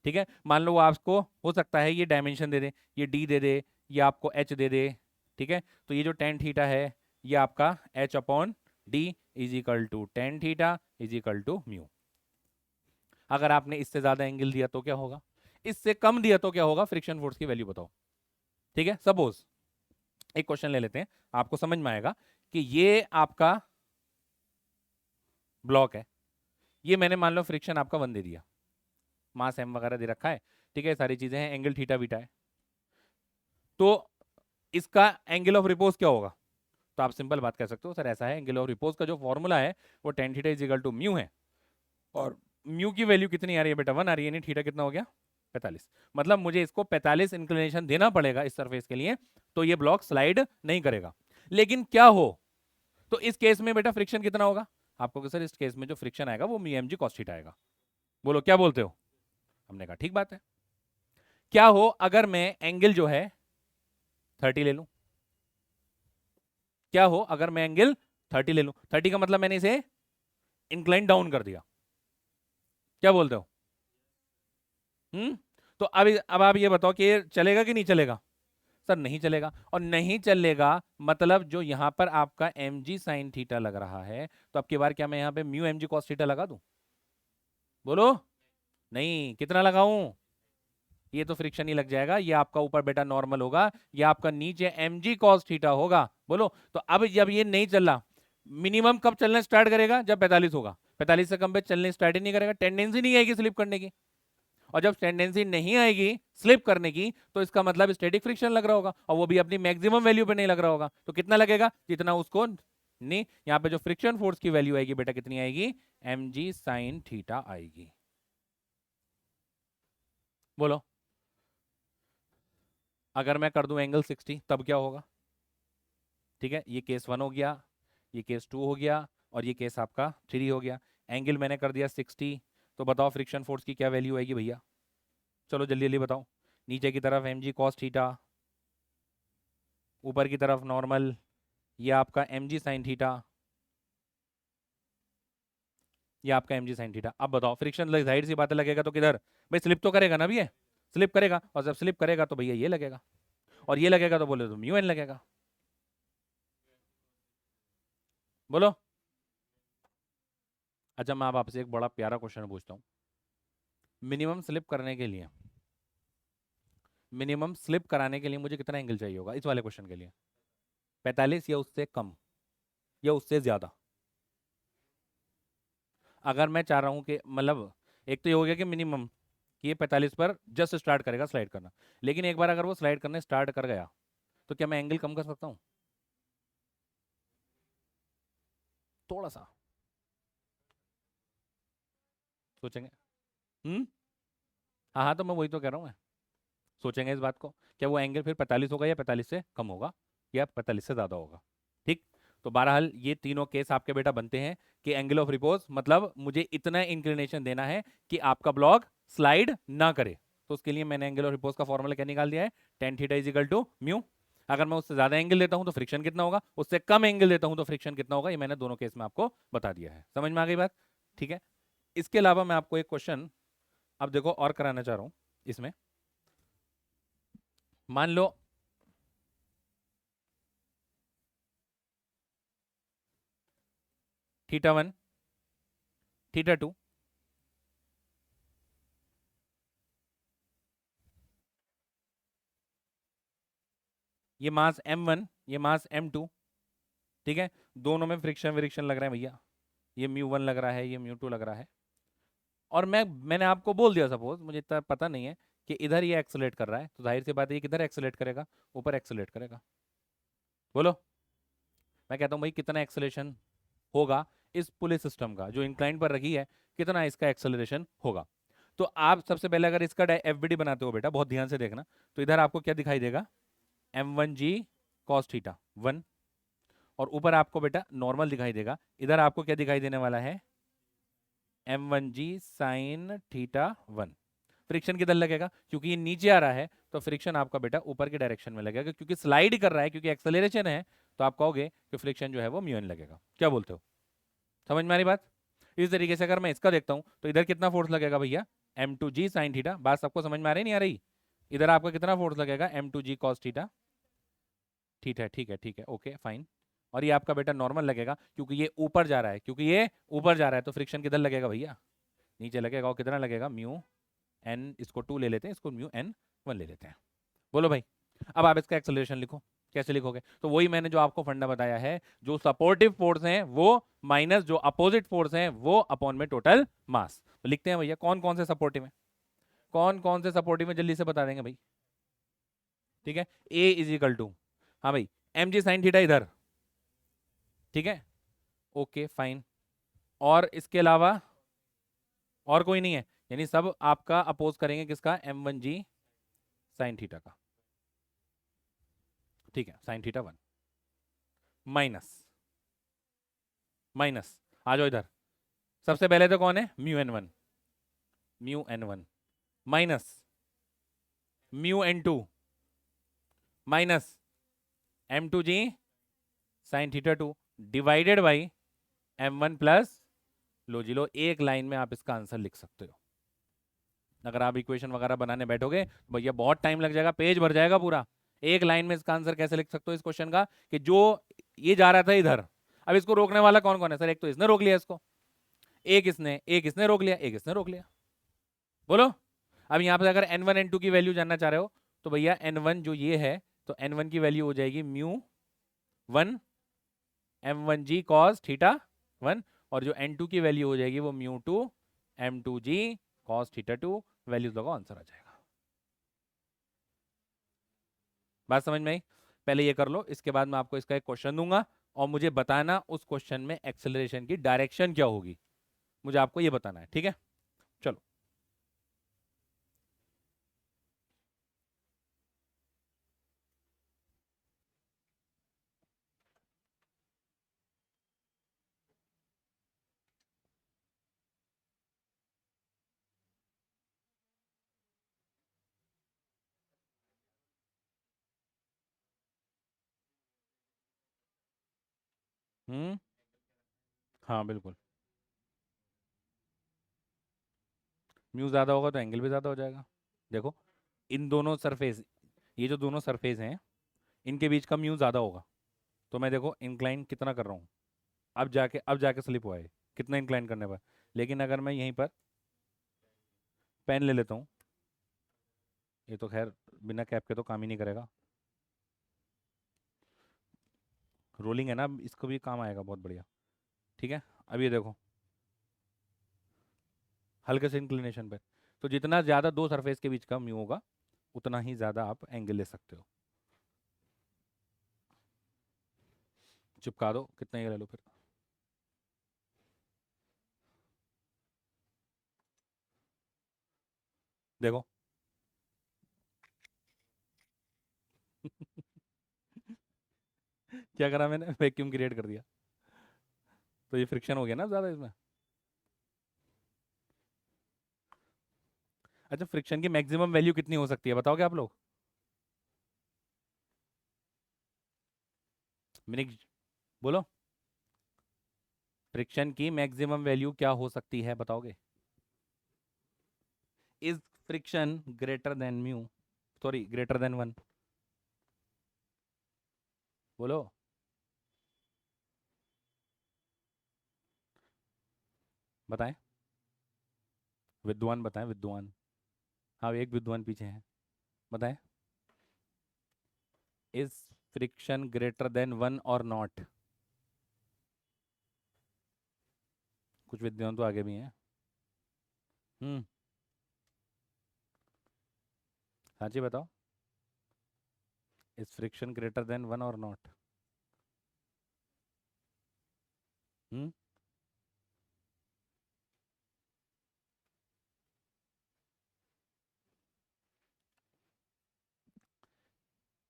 ठीक है, मान लो वो आपको हो सकता है ये डायमेंशन दे दे, ये डी दे दे, ये आपको एच दे दे, ठीक है। तो ये जो टेन थीटा है ये आपका H upon D is equal to tan theta is equal to mu. अगर आपने इससे ज्यादा एंगल दिया तो क्या होगा? इससे कम दिया तो क्या होगा? फ्रिक्शन फोर्स की वैल्यू बताओ। ठीक है, सपोज एक क्वेश्चन ले लेते हैं, आपको समझ में आएगा कि ये आपका ब्लॉक है, ये मैंने मान लो फ्रिक्शन आपका 1 दे दिया, मास एम वगैरह दे रखा है, ठीक है, सारी चीजें हैं, एंगल थीटा बीटा है, तो इसका एंगल ऑफ रिपोज क्या होगा? तो आप सिंपल बात कर सकते हो, सर ऐसा है, एंगल ऑफ रिपोज का जो फॉर्मूला है वो tan theta is equal to mu है, और म्यू की वैल्यू कितनी आ रही है बेटा? 1 आ रही है, नहीं थीटा कितना हो गया? 45। मतलब मुझे इसको 45 इंक्लिनेशन देना पड़ेगा इस सरफेस के लिए, तो ये ब्लॉक स्लाइड नहीं करेगा। लेकिन क्या हो, तो इस केस में बेटा फ्रिक्शन कितना होगा? आपको कि सर इस केस में जो फ्रिक्शन आएगा वो mu M G cos theta आएगा। बोलो क्या बोलते हो? हमने कहा ठीक बात है। क्या हो अगर मैं एंगल जो है 30 ले लूं? क्या हो अगर मैं एंगल 30 ले लूं? 30 का मतलब मैंने इसे इंक्लाइन डाउन कर दिया। क्या बोलते हो? तो अब आप ये बताओ कि ये चलेगा कि नहीं चलेगा? सर नहीं चलेगा, और नहीं चलेगा मतलब जो यहां पर आपका एम जी साइन थीटा लग रहा है, तो अब की बार क्या मैं यहां पे mu M G cos theta लगा दूं? बोलो, नहीं, कितना लगाऊं? ये तो फ्रिक्शन ही लग जाएगा, ये आपका ऊपर बेटा नॉर्मल होगा, ये आपका नीचे एम जी कॉस थीटा होगा। बोलो, तो अब जब ये नहीं चल रहा, मिनिमम कब चलना स्टार्ट करेगा? जब 45 होगा। 45 से कम पे चलने स्टार्ट ही नहीं करेगा, टेंडेंसी नहीं आएगी स्लिप करने की। और जब टेंडेंसी नहीं आएगी स्लिप करने की, तो इसका मतलब स्टैटिक फ्रिक्शन लग रहा होगा, और वो भी अपनी मैक्सिमम वैल्यू पे नहीं लग रहा होगा। तो कितना लगेगा? जितना उसको नहीं, यहाँ पे जो फ्रिक्शन फोर्स की वैल्यू आएगी बेटा कितनी आएगी? एम जी साइन थीटा आएगी। बोलो, अगर मैं कर दूं एंगल 60 तब क्या होगा? ठीक है, ये केस 1 हो गया, ये केस 2 हो गया, और ये केस आपका 3 हो गया। एंगल मैंने कर दिया 60, तो बताओ फ्रिक्शन फोर्स की क्या वैल्यू आएगी भैया? चलो जल्दी जल्दी बताओ। नीचे की तरफ एम जी कॉस थीटा, ऊपर की तरफ नॉर्मल, ये आपका एम जी साइन थीटा। ये आपका एम जी साइन थीटा। अब बताओ फ्रिक्शन जाहिर सी बात है लगेगा तो किधर, भाई स्लिप तो करेगा ना, भी है स्लिप करेगा, और जब स्लिप करेगा तो भैया ये लगेगा, और ये लगेगा तो बोले तो म्यू एन लगेगा। बोलो। अच्छा मैं अब आपसे एक बड़ा प्यारा क्वेश्चन पूछता हूँ। मिनिमम स्लिप करने के लिए, मिनिमम स्लिप कराने के लिए मुझे कितना एंगल चाहिए होगा इस वाले क्वेश्चन के लिए? 45 या उससे कम या उससे ज्यादा? अगर मैं चाह रहा हूँ कि मतलब, एक तो ये हो गया कि मिनिमम कि ये 45 पर जस्ट स्टार्ट करेगा स्लाइड करना, लेकिन एक बार अगर वो स्लाइड करने स्टार्ट कर गया तो क्या मैं एंगल कम कर सकता हूँ? थोड़ा सा सोचेंगे। हम्म। हाँ हाँ, तो मैं वही तो कह रहा हूँ मैं, सोचेंगे इस बात को, क्या वो एंगल फिर 45 होगा या 45 से कम होगा या 45 से ज़्यादा होगा। ठीक। तो बहरहाल ये तीनों केस आपके बेटा बनते हैं कि एंगल ऑफ रिपोज मतलब मुझे इतना इंक्लिनेशन देना है कि आपका ब्लॉक स्लाइड ना करे। तो उसके लिए मैंने एंगल ऑफ रिपोज का फॉर्मूला क्या निकाल दिया है, tan theta is equal to mu. अगर मैं उससे ज्यादा एंगल देता हूं तो फ्रिक्शन कितना होगा, उससे कम एंगल देता हूं तो फ्रिक्शन कितना होगा, ये मैंने दोनों केस में आपको बता दिया है। समझ में आ गई बात? ठीक है। इसके अलावा मैं आपको एक क्वेश्चन अब देखो और कराना चाह रहा हूं इसमें। मान लो थीटा वन, थीटा टू, ये मास m1, ये मास m2। ठीक है। दोनों में फ्रिक्शन विरिक्शन लग रहा है भैया, ये म्यू वन लग रहा है, ये म्यू टू लग रहा है। और मैंने आपको बोल दिया, सपोज मुझे इतना पता नहीं है कि इधर ये एक्सेलेरेट कर रहा है, तो जाहिर सी बात है ये किधर एक्सेलेरेट करेगा, ऊपर एक्सेलेरेट करेगा। बोलो। मैं कहता हूँ भाई कितना एक्सेलेरेशन होगा इस पुलिस सिस्टम का जो इंक्लाइन पर रखी है, कितना इसका एक्सेलरेशन होगा। तो आप सबसे पहले अगर इसका एफबीडी बनाते हो बेटा, बहुत ध्यान से देखना, तो इधर आपको क्या दिखाई देगा, m1g cos थीटा वन, और ऊपर आपको बेटा नॉर्मल दिखाई देगा, इधर आपको क्या दिखाई देने वाला है, m1g sign theta one. Friction किधर लगेगा, क्योंकि ये नीचे आ रहा है तो फ्रिक्शन आपका बेटा ऊपर के डायरेक्शन में लगेगा, क्योंकि स्लाइड कर रहा है, क्योंकि एक्सेलरेशन है, तो आप कहोगे कि फ्रिक्शन जो है वो म्यू एन लगेगा। क्या बोलते हो? समझ में आ रही बात? इस तरीके से अगर मैं इसका देखता हूं तो इधर कितना फोर्स लगेगा भैया, m2g साइन थीटा। बात सबको समझ में आ रही नहीं आ रही? इधर आपका कितना फोर्स लगेगा, m2g cos थीटा। ठीक है ठीक है ठीक है, ओके फाइन। और ये आपका बेटा नॉर्मल लगेगा क्योंकि ये ऊपर जा रहा है, क्योंकि ये ऊपर जा रहा है तो फ्रिक्शन किधर लगेगा भैया, नीचे लगेगा। और कितना लगेगा, म्यू एन, इसको टू ले लेते हैं, इसको म्यू एन वन ले लेते हैं। बोलो भाई। अब आप इसका एक्सेलरेशन लिखो, कैसे लिखोगे? तो वही मैंने जो आपको फंडा बताया है, जो सपोर्टिव फोर्स हैं वो माइनस जो अपोजिट फोर्स हैं वो अपॉन में टोटल मास। तो लिखते हैं भैया कौन कौन से सपोर्टिव है, कौन कौन से सपोर्टिव है, जल्दी से बता देंगे भाई। ठीक है। ए इज इक्वल टू, हाँ भाई, एम जी साइन थीटा इधर। ठीक है। Okay fine. और इसके अलावा और कोई नहीं है, यानी सब आपका अपोज करेंगे किसका, m1g साइन थीटा का। ठीक है, sine theta one minus, minus आ जाओ इधर। सबसे पहले तो कौन है, mu N one, mu N one minus mu N two minus m2g sine theta two divided by m1 plus, लो जी लो, एक लाइन में आप इसका आंसर लिख सकते हो। अगर आप इक्वेशन वगैरह बनाने बैठोगे तो भैया बहुत टाइम लग जाएगा, पेज भर जाएगा पूरा। एक लाइन में इसका आंसर कैसे लिख सकते हो इस क्वेश्चन का, कि जो ये जा रहा था इधर, अब इसको रोकने वाला कौन कौन है सर, एक तो इसने रोक लिया इसको, एक इसने रोक लिया, एक इसने रोक लिया। बोलो। अब यहाँ पे अगर n1 n2 की वैल्यू जानना चाह रहे हो तो भैया n1 जो ये है, तो n1 की वैल्यू हो जाएगी mu one m1g cos theta one, और जो n2 की वैल्यू हो जाएगी वो mu two m2g cos theta two. Values लगाओ, आंसर आ जाएगा। बात समझ में आई? पहले ये कर लो, इसके बाद मैं आपको इसका एक क्वेश्चन दूंगा और मुझे बताना उस क्वेश्चन में एक्सेलरेशन की डायरेक्शन क्या होगी, मुझे आपको ये बताना है। ठीक है, चलो। हम्म। हाँ बिल्कुल। म्यू ज़्यादा होगा तो एंगल भी ज़्यादा हो जाएगा। देखो, इन दोनों सरफेस, ये जो दोनों सरफेस हैं, इनके बीच का म्यू ज़्यादा होगा। तो मैं देखो इंक्लाइन कितना कर रहा हूँ, अब जाके स्लिप हुआ है, कितना इंक्लाइन करने पर। लेकिन अगर मैं यहीं पर पेन ले लेता हूँ, ये तो खैर बिना कैप के तो काम ही नहीं करेगा। रोलिंग है ना, इसको भी काम आएगा बहुत बढ़िया। ठीक है, अब ये देखो, हल्के से इंक्लिनेशन पे, तो जितना ज़्यादा दो सरफेस के बीच का म्यू होगा, उतना ही ज़्यादा आप एंगल ले सकते हो। चिपका दो, कितना ही ले लो फिर। देखो क्या करा मैंने, वैक्यूम क्रिएट कर दिया। तो ये फ्रिक्शन हो गया ना ज़्यादा इसमें। अच्छा, फ्रिक्शन की मैक्सिमम वैल्यू कितनी हो सकती है बताओगे आप लोग? मैंने बोलो, फ्रिक्शन की मैक्सिमम वैल्यू क्या हो सकती है बताओगे? Is friction greater than mu, sorry greater than one? बोलो। बताएं, विद्वान बताएं, विद्वान। हाँ, एक विद्वान पीछे हैं, बताएं। Is friction greater than one और नॉट? कुछ विद्वान तो आगे भी हैं। हम्म। हाँ जी बताओ, is friction greater than one और नॉट? हम्म।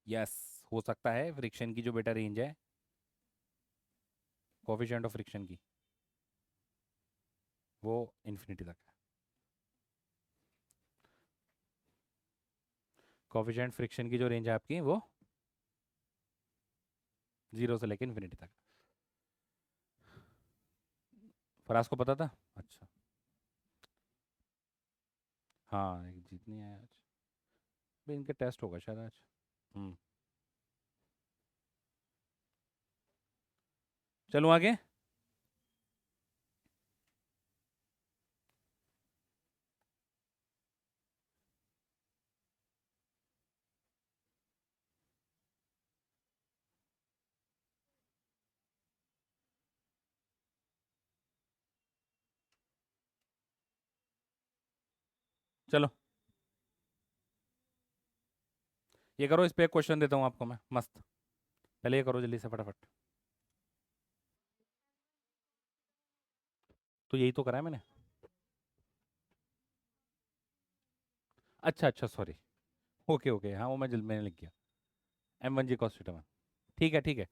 यस, हो सकता है। फ्रिक्शन की जो बेटा रेंज है, कोफिशिएंट ऑफ फ्रिक्शन की, वो इन्फिनिटी तक है। कोफिशिएंट फ्रिक्शन की जो रेंज है आपकी, वो जीरो से लेकर इन्फिनिटी तक। फराज को पता था? अच्छा। हाँ, एक जीतनी है आज। भाई इनके टेस्ट होगा शायद आज। हम्म। चलूँ आगे? चलो, ये करो, इस पे एक क्वेश्चन देता हूँ आपको मैं मस्त। पहले ये करो जल्दी से फटाफट। तो यही तो करा है मैंने। अच्छा अच्छा, सॉरी। ओके ओके, हाँ वो मैं जल्द मैंने लिख गया। M one G cos theta one. ठीक है ठीक है,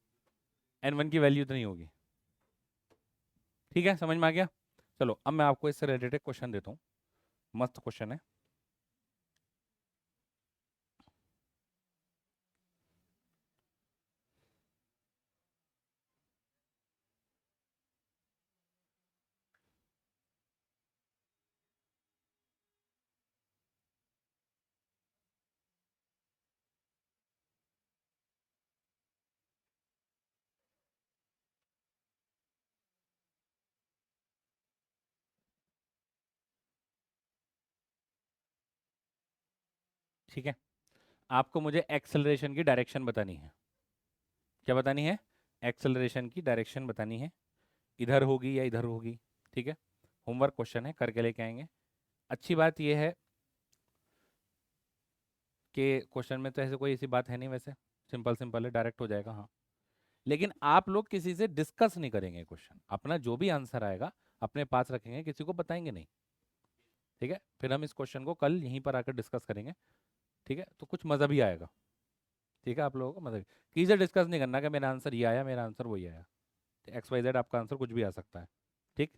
एन वन की वैल्यू तो नहीं होगी। ठीक है, समझ में आ गया। चलो अब मैं आपको इससे रिलेटेड क्वेश्चन देता हूँ, मस्त क्वेश्चन है। ठीक है, आपको मुझे एक्सेलरेशन की डायरेक्शन बतानी है। क्या बतानी है? एक्सेलरेशन की डायरेक्शन बतानी है, इधर होगी या इधर होगी। ठीक है, होमवर्क क्वेश्चन है, करके लेके आएंगे। अच्छी बात यह है कि क्वेश्चन में तो ऐसे कोई ऐसी बात है नहीं, वैसे सिंपल सिंपल है, डायरेक्ट हो जाएगा। हाँ, लेकिन आप लोग किसी से डिस्कस नहीं करेंगे क्वेश्चन, अपना जो भी आंसर आएगा अपने पास रखेंगे, किसी को बताएंगे नहीं। ठीक है, फिर हम इस क्वेश्चन को कल यहीं पर आकर डिस्कस करेंगे। ठीक है, तो कुछ मज़ा भी आएगा। ठीक है, आप लोगों को मज़ा भी, किसी से डिस्कस नहीं करना कि मेरा आंसर ये आया, मेरा आंसर वही आया। एक्स वाई जेड आपका आंसर कुछ भी आ सकता है। ठीक,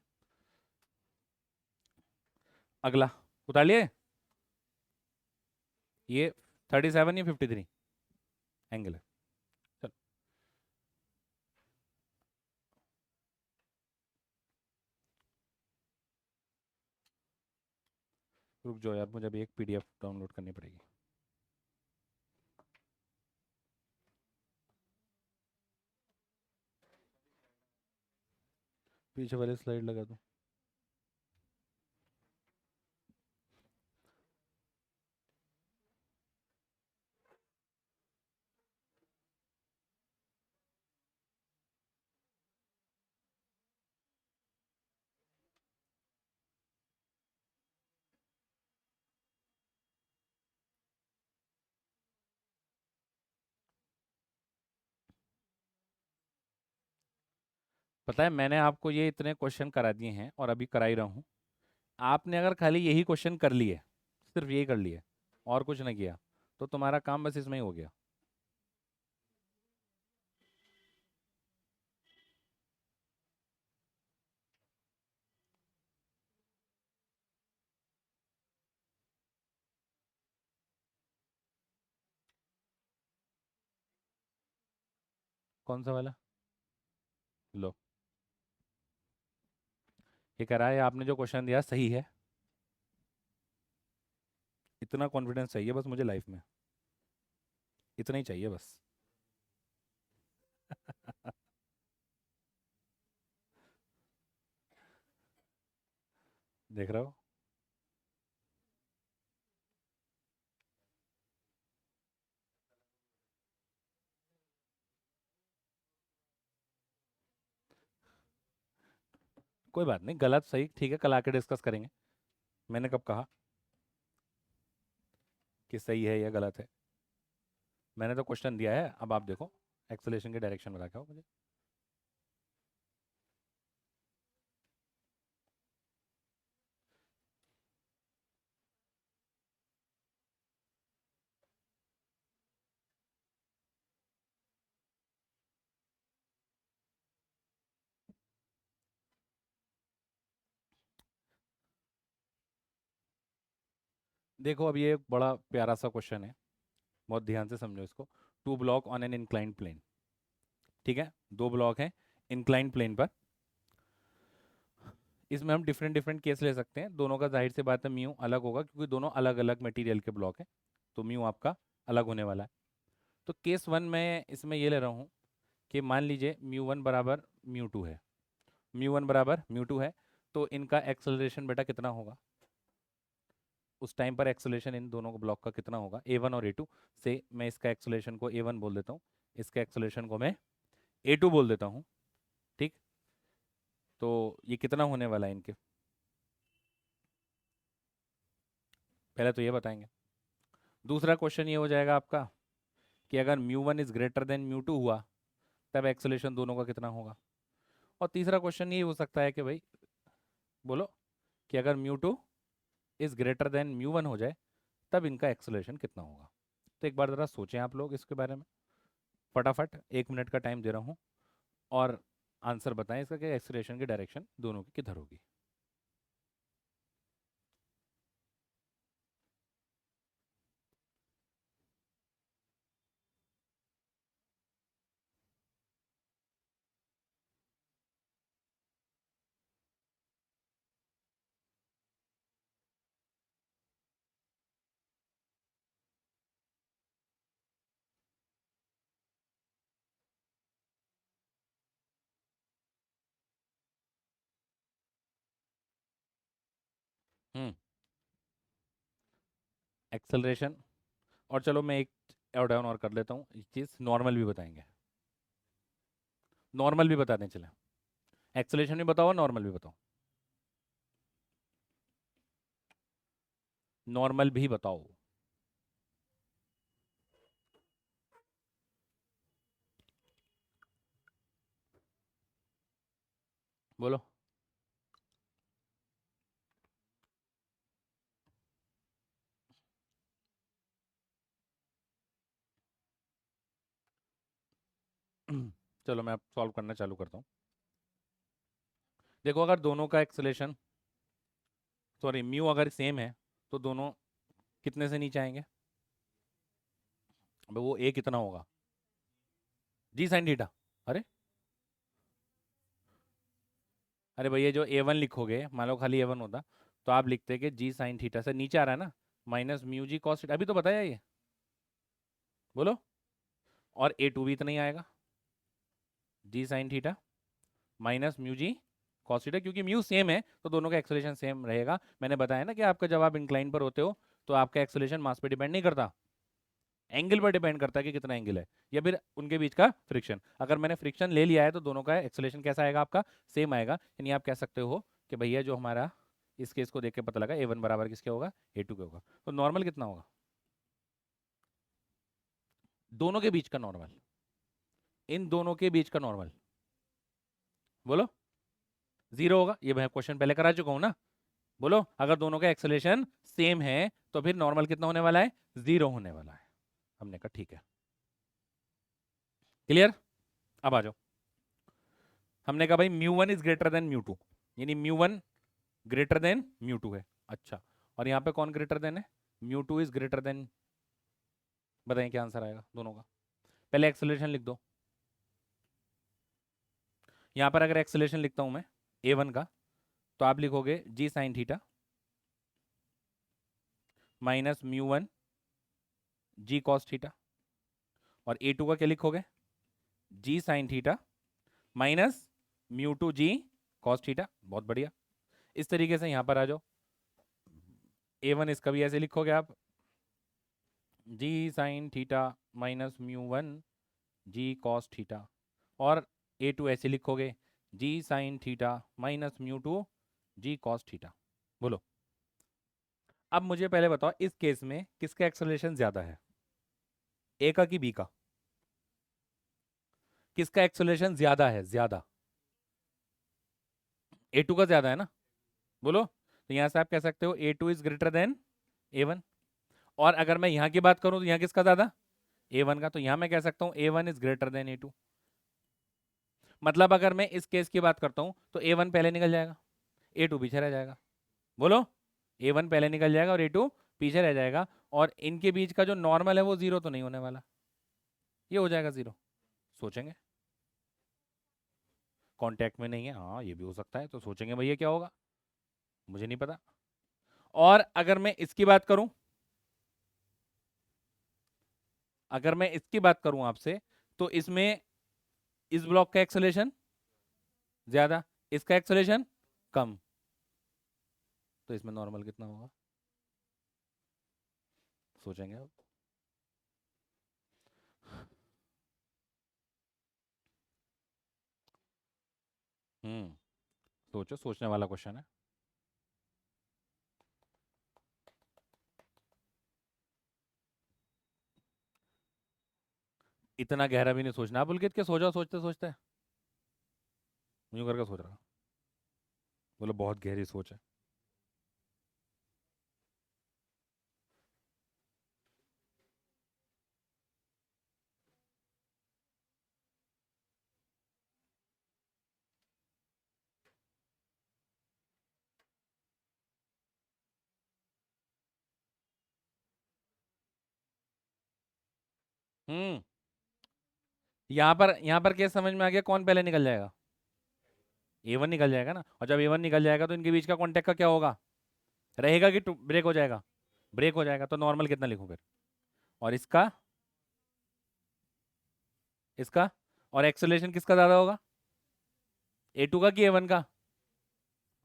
अगला उतार लिए। ये 37 या 53 एंगल है। चलो, रुक जाओ यार, मुझे अभी एक पीडीएफ डाउनलोड करनी पड़ेगी। पीछे वाली स्लाइड लगा दो। पता है मैंने आपको ये इतने क्वेश्चन करा दिए हैं और अभी करा ही रहा हूँ। आपने अगर खाली यही क्वेश्चन कर लिए, सिर्फ यही कर लिए और कुछ नहीं किया, तो तुम्हारा काम बस इसमें ही हो गया। कौन सा वाला? लो, ये कह रहा है आपने जो क्वेश्चन दिया सही है। इतना कॉन्फिडेंस चाहिए बस मुझे लाइफ में, इतना ही चाहिए बस। देख रहे हो? कोई बात नहीं, गलत सही ठीक है, कल आके डिस्कस करेंगे। मैंने कब कहा कि सही है या गलत है? मैंने तो क्वेश्चन दिया है, अब आप देखो एक्सेलेरेशन के डायरेक्शन में रखा हो मुझे। देखो अब ये एक बड़ा प्यारा सा क्वेश्चन है, बहुत ध्यान से समझो इसको। Two block on an inclined plane, ठीक है, दो ब्लॉक हैं इंक्लाइंड प्लेन पर। इसमें हम डिफरेंट डिफरेंट केस ले सकते हैं, दोनों का जाहिर सी बात है म्यू अलग होगा क्योंकि दोनों अलग अलग मटेरियल के ब्लॉक हैं, तो म्यू आपका अलग होने वाला है। तो केस वन में इसमें ये ले रहा हूँ कि मान लीजिए म्यू वन बराबर म्यू टू है, म्यू वन बराबर म्यू टू है, तो इनका एक्सेलरेशन बेटा कितना होगा? उस टाइम पर एक्सेलरेशन इन दोनों को ब्लॉक का कितना होगा, ए वन और ए टू से। मैं इसका एक्सेलरेशन को ए वन बोल देता हूँ, इसका एक्सेलरेशन को मैं ए टू बोल देता हूँ, ठीक। तो ये कितना होने वाला है इनके, पहले तो ये बताएंगे। दूसरा क्वेश्चन ये हो जाएगा आपका कि अगर mu one is greater than mu to हुआ, तब एक्सेलरेशन दोनों का कितना होगा। और तीसरा क्वेश्चन ये हो सकता है कि भाई बोलो कि अगर mu two is greater than mu one हो जाए, तब इनका एक्सेलरेशन कितना होगा। तो एक बार ज़रा सोचें आप लोग इसके बारे में, फटाफट 1 मिनट का टाइम दे रहा हूँ, और आंसर बताएं इसका कि एक्सेलरेशन की डायरेक्शन दोनों की किधर होगी। हम्म, एक्सेलरेशन। और चलो मैं एक और डाउन और कर लेता हूँ, एक चीज़ नॉर्मल भी बताएंगे, नॉर्मल भी बता दें चले। एक्सेलरेशन भी बताओ, नॉर्मल भी बताओ, नॉर्मल भी बताओ। बोलो। चलो मैं अब सॉल्व करना चालू करता हूँ। देखो अगर दोनों का एक्सेलरेशन, सॉरी म्यू अगर सेम है, तो दोनों कितने से नीचे आएंगे? अब वो ए कितना होगा? जी साइन थीटा। अरे, अरे भैया जो ए वन लिखोगे, मान लो खाली ए वन होता, तो आप लिखते हैं कि जी साइन थीटा से नीचे आ रहा है ना, minus mu G cos theta, अभी तो बताया ये, बोलो। और ए टू भी इतना ही आएगा, जी sine theta minus mu G cos theta, क्योंकि म्यू सेम है तो दोनों का एक्सेलरेशन सेम रहेगा। मैंने बताया ना कि आपका जब आप इंक्लाइन पर होते हो तो आपका एक्सेलरेशन मास पे डिपेंड नहीं करता, एंगल पर डिपेंड करता है कि कितना एंगल है, या फिर उनके बीच का फ्रिक्शन। अगर मैंने फ्रिक्शन ले लिया है तो दोनों का एक्सेलरेशन कैसा आएगा, आपका सेम आएगा। यानी आप कह सकते हो कि भैया जो हमारा इस केस को देख के पता लगा ए वन बराबर किसके होगा, ए टू के होगा। तो नॉर्मल कितना होगा, दोनों के बीच का नॉर्मल, इन दोनों के बीच का नॉर्मल, बोलो। जीरो होगा, ये मैं क्वेश्चन पहले करा चुका हूं ना। बोलो, अगर दोनों का एक्सेलरेशन सेम है तो फिर नॉर्मल कितना होने वाला है, जीरो होने वाला है। हमने कहा ठीक है, क्लियर। अब आ जाओ, हमने कहा भाई mu one is greater than mu two, यानी mu one greater than mu two है। अच्छा, और यहाँ पे कौन ग्रेटर देन है, mu two is greater than, बताएं क्या आंसर आएगा दोनों का। पहले एक्सेलरेशन लिख दो, यहाँ पर अगर एक्सेलरेशन लिखता हूँ मैं ए वन का, तो आप लिखोगे G sine theta minus mu one G cos theta, और ए टू का क्या लिखोगे, G sine theta minus mu two G cos theta. बहुत बढ़िया, इस तरीके से यहाँ पर आ जाओ, ए वन इसका भी ऐसे लिखोगे आप, G sine theta minus mu one G cos theta, और ए टू ऐसे लिखोगे G sine theta minus mu two G cos theta. बोलो, अब मुझे पहले बताओ इस केस में किसका एक्सेलरेशन ज्यादा है, ए का कि बी का, किसका एक्सेलरेशन ज्यादा है, ज्यादा ए टू का ज्यादा है ना, बोलो। तो यहां से आप कह सकते हो A two is greater than A one. और अगर मैं यहां की बात करूं तो यहां किसका ज्यादा, ए वन का, तो यहां मैं कह सकता हूं A one is greater than A two. मतलब अगर मैं इस केस की बात करता हूं तो ए वन पहले निकल जाएगा, ए टू पीछे रह जाएगा। बोलो, ए वन पहले निकल जाएगा और ए टू पीछे रह जाएगा, और इनके बीच का जो नॉर्मल है वो जीरो तो नहीं होने वाला, ये हो जाएगा जीरो। सोचेंगे, कांटेक्ट में नहीं है, हाँ ये भी हो सकता है, तो सोचेंगे भैया क्या होगा, मुझे नहीं पता। और अगर मैं इसकी बात करूं, अगर मैं इसकी बात करूं आपसे, तो इसमें इस ब्लॉक का एक्सेलरेशन ज्यादा, इसका एक्सेलरेशन कम, तो इसमें नॉर्मल कितना होगा, सोचेंगे अब। हम्म, सोचो, सोचने वाला क्वेश्चन है। इतना गहरा भी नहीं सोचना, आप पुलकित के सो जाओ सोचते सोचते, यूं करके सोच रहा, बोलो बहुत गहरी सोच है। हम्म, यहाँ पर केस समझ में आ गया, कौन पहले निकल जाएगा, ए वन निकल जाएगा ना। और जब ए वन निकल जाएगा तो इनके बीच का कॉन्टेक्ट का क्या होगा, रहेगा कि ब्रेक हो जाएगा, ब्रेक हो जाएगा, तो नॉर्मल कितना लिखूं फिर, और इसका, इसका, और एक्सेलरेशन किसका ज्यादा होगा, ए टू का कि ए वन का।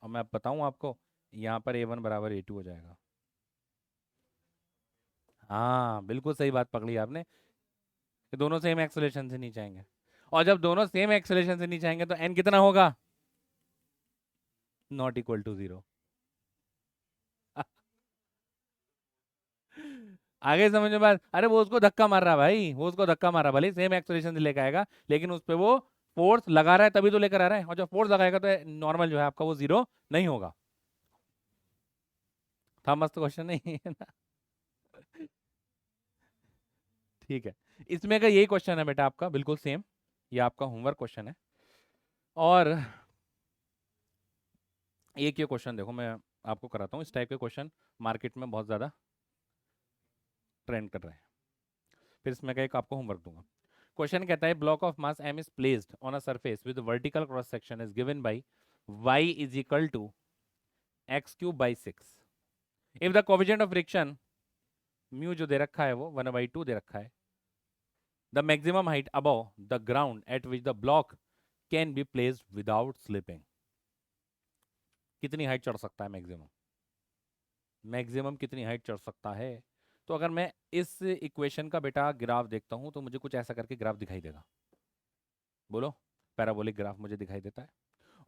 और मैं अब बताऊं आपको, यहाँ पर ए वन बराबर ए टू हो जाएगा। हाँ बिल्कुल सही बात पकड़ी आपने, कि दोनों सेम एक्सेलरेशन से नीचे आएंगे, और जब दोनों सेम एक्सेलरेशन से नीचे आएंगे तो एन कितना होगा, नॉट इक्वल टू जीरो। आगे समझ में बात, अरे वो उसको धक्का मार रहा है भाई, वो उसको धक्का मार रहा है, भले सेम एक्सेलरेशन से लेकर आएगा लेकिन उस पे वो फोर्स लगा रहा है तभी तो लेकर आ रहा है, और जब फोर्स लगाएगा तो नॉर्मल जो है आपका वो जीरो नहीं होगा। था मस्त क्वेश्चन नहीं है ना। ठीक है, इसमें का यही क्वेश्चन है बेटा आपका, बिल्कुल सेम, ये आपका होमवर्क क्वेश्चन है। और एक ये क्वेश्चन देखो, मैं आपको कराता हूँ, इस टाइप के क्वेश्चन मार्केट में बहुत ज़्यादा ट्रेंड कर रहे हैं। फिर इसमें का एक आपको होमवर्क दूंगा। क्वेश्चन कहता है block of mass m is placed on a surface with vertical cross section is given by y is equal to x cube by 6। If the coefficient of friction mu जो दे रखा है वो 1/2 दे रखा है, the maximum height above the ground at which the block can be placed without slipping. कितनी हाइट चढ़ सकता है मैक्सिमम? मैक्सिमम कितनी हाइट चढ़ सकता है? तो अगर मैं इस इक्वेशन का बेटा ग्राफ देखता हूं तो मुझे कुछ ऐसा करके ग्राफ दिखाई देगा। बोलो, पैराबोलिक ग्राफ मुझे दिखाई देता है।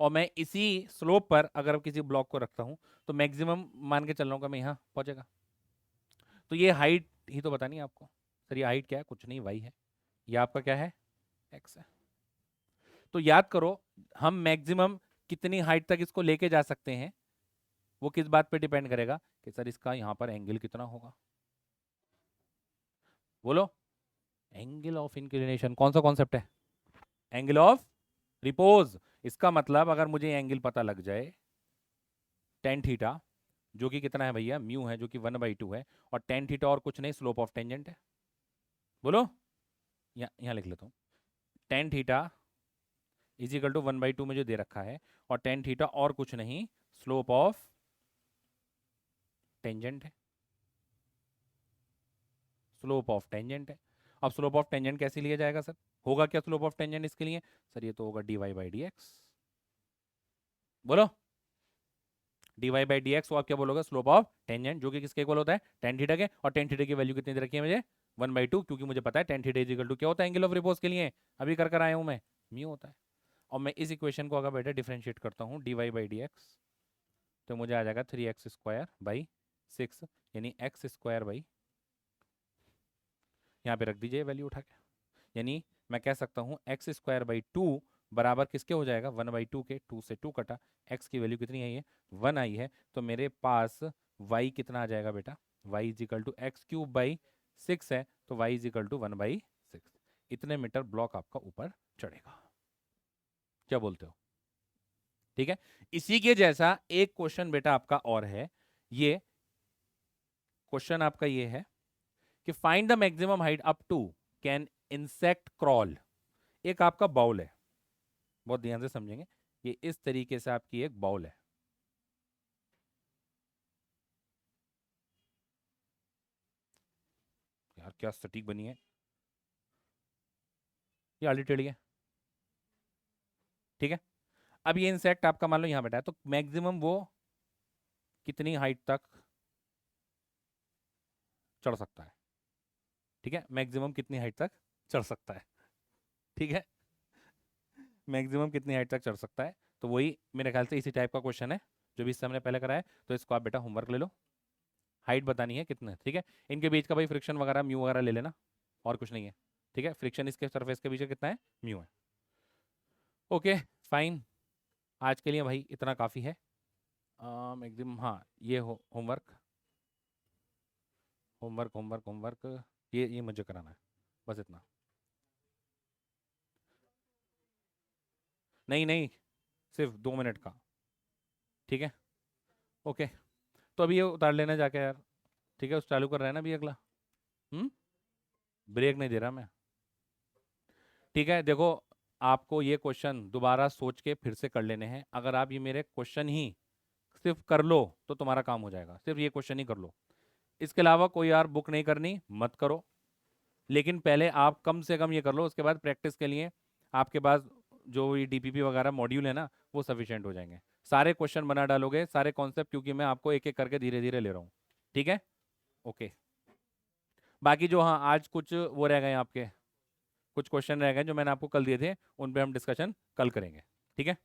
और मैं इसी स्लोप पर अगर किसी ब्लॉक को रखता हूं तो मैक्सिमम मान के चल रहा हूँ मैं यहाँ पहुंचेगा। तो ये हाइट ही तो बतानी है आपको। सर ये हाइट क्या है? कुछ नहीं, वाई है। ये आपका क्या है? एक्स है। तो याद करो, हम मैक्सिमम कितनी हाइट तक इसको लेके जा सकते हैं वो किस बात पे डिपेंड करेगा कि सर इसका यहाँ पर एंगल कितना होगा। बोलो, एंगल ऑफ इंक्लिनेशन कौन सा कॉन्सेप्ट है? Angle of repose. इसका मतलब अगर मुझे एंगल पता लग जाए टेन थीटा, जो कि कितना है भैया? म्यू है, जो कि 1/2 है, और टेन थीटा और कुछ नहीं, स्लोप ऑफ टेंजेंट है। बोलो, यहाँ लिख लेता हूँ। Tan theta is equal to 1/2 में जो दे रखा है, और टेन थीटा और कुछ नहीं, स्लोप ऑफ टेंजेंट है। स्लोप ऑफ टेंजेंट है। अब स्लोप ऑफ टेंजेंट कैसे लिया जाएगा सर? होगा क्या स्लोप ऑफ टेंजेंट इसके लिए? सर ये तो होगा dy/dx। बोलो, dy/dx को आप क्या बोलोगे? स्लोप ऑफ टेंजेंट, जो कि किसके इक्वल होता है? टेन थीटा के। और टेन थीटा की वैल्यू कितनी दे रखी है मुझे? 1/2, क्योंकि मुझे पता है tan theta is equal to क्या होता है एंगल ऑफ रिपोज के लिए? अभी कर आया हूं मैं, म्यू होता है। और मैं इस इक्वेशन को अगर बेटा डिफरेंशिएट करता हूँ dy/dx, तो मुझे आ जाएगा 3x²/6, यानी x², यहाँ पे रख दीजिए वैल्यू उठा के। यानी मैं कह सकता हूँ x²/2 बराबर किसके हो जाएगा? 1/2 के। 2 से 2 कटा, x की वैल्यू कितनी आई है? 1 आई है। तो मेरे पास y कितना आ जाएगा बेटा? y is equal to x³/6 है, तो y इज इक्वल टू 1/6। इतने मीटर ब्लॉक आपका ऊपर चढ़ेगा। क्या बोलते हो? ठीक है। इसी के जैसा एक क्वेश्चन बेटा आपका और है। ये क्वेश्चन आपका ये है कि find the maximum height up to can insect crawl. एक आपका बाउल है, बहुत ध्यान से समझेंगे। ये इस तरीके से आपकी एक बाउल है। यार क्या सटीक बनी है। ये आली टेढ़ी है, ठीक है। अब ये इंसेक्ट आपका मान लो यहां बैठा है, तो मैक्सिमम वो कितनी हाइट तक चढ़ सकता है? ठीक है, मैक्सिमम कितनी हाइट तक चढ़ सकता है? ठीक है, मैक्सिमम कितनी हाइट तक चढ़ सकता है? तो वही मेरे ख्याल से इसी टाइप का क्वेश्चन है जो भी इससे हमने पहले कराया है। तो इसको आप बेटा होमवर्क ले लो, हाइट बतानी है कितना, ठीक है। इनके बीच का भाई फ्रिक्शन वगैरह म्यू वगैरह ले लेना, और कुछ नहीं है, ठीक है। फ्रिक्शन इसके सरफेस के बीच का कितना है? म्यू है। ओके फाइन, आज के लिए भाई इतना काफ़ी है। एकदम हाँ, ये हो होमवर्क होमवर्क होमवर्क होमवर्क, ये मुझे कराना है, बस इतना। नहीं नहीं, सिर्फ 2 मिनट का, ठीक है। ओके, तो अभी ये उतार लेना जाके यार, ठीक है। उस चालू कर रहा है ना अभी अगला। हम्म, ब्रेक नहीं दे रहा मैं, ठीक है। देखो, आपको ये क्वेश्चन दोबारा सोच के फिर से कर लेने हैं। अगर आप ये मेरे क्वेश्चन ही सिर्फ कर लो तो तुम्हारा काम हो जाएगा। सिर्फ ये क्वेश्चन ही कर लो, इसके अलावा कोई यार बुक नहीं करनी, मत करो। लेकिन पहले आप कम से कम ये कर लो, उसके बाद प्रैक्टिस के लिए आपके पास जो ये डीपीपी वगैरह मॉड्यूल है ना, वो सफिशिएंट हो जाएंगे। सारे क्वेश्चन बना डालोगे, सारे कॉन्सेप्ट, क्योंकि मैं आपको एक एक करके धीरे धीरे ले रहा हूँ, ठीक है। ओके, बाकी जो हाँ आज कुछ वो रह गए आपके, कुछ क्वेश्चन रह गए जो मैंने आपको कल दिए थे, उन पे हम डिस्कशन कल करेंगे, ठीक है।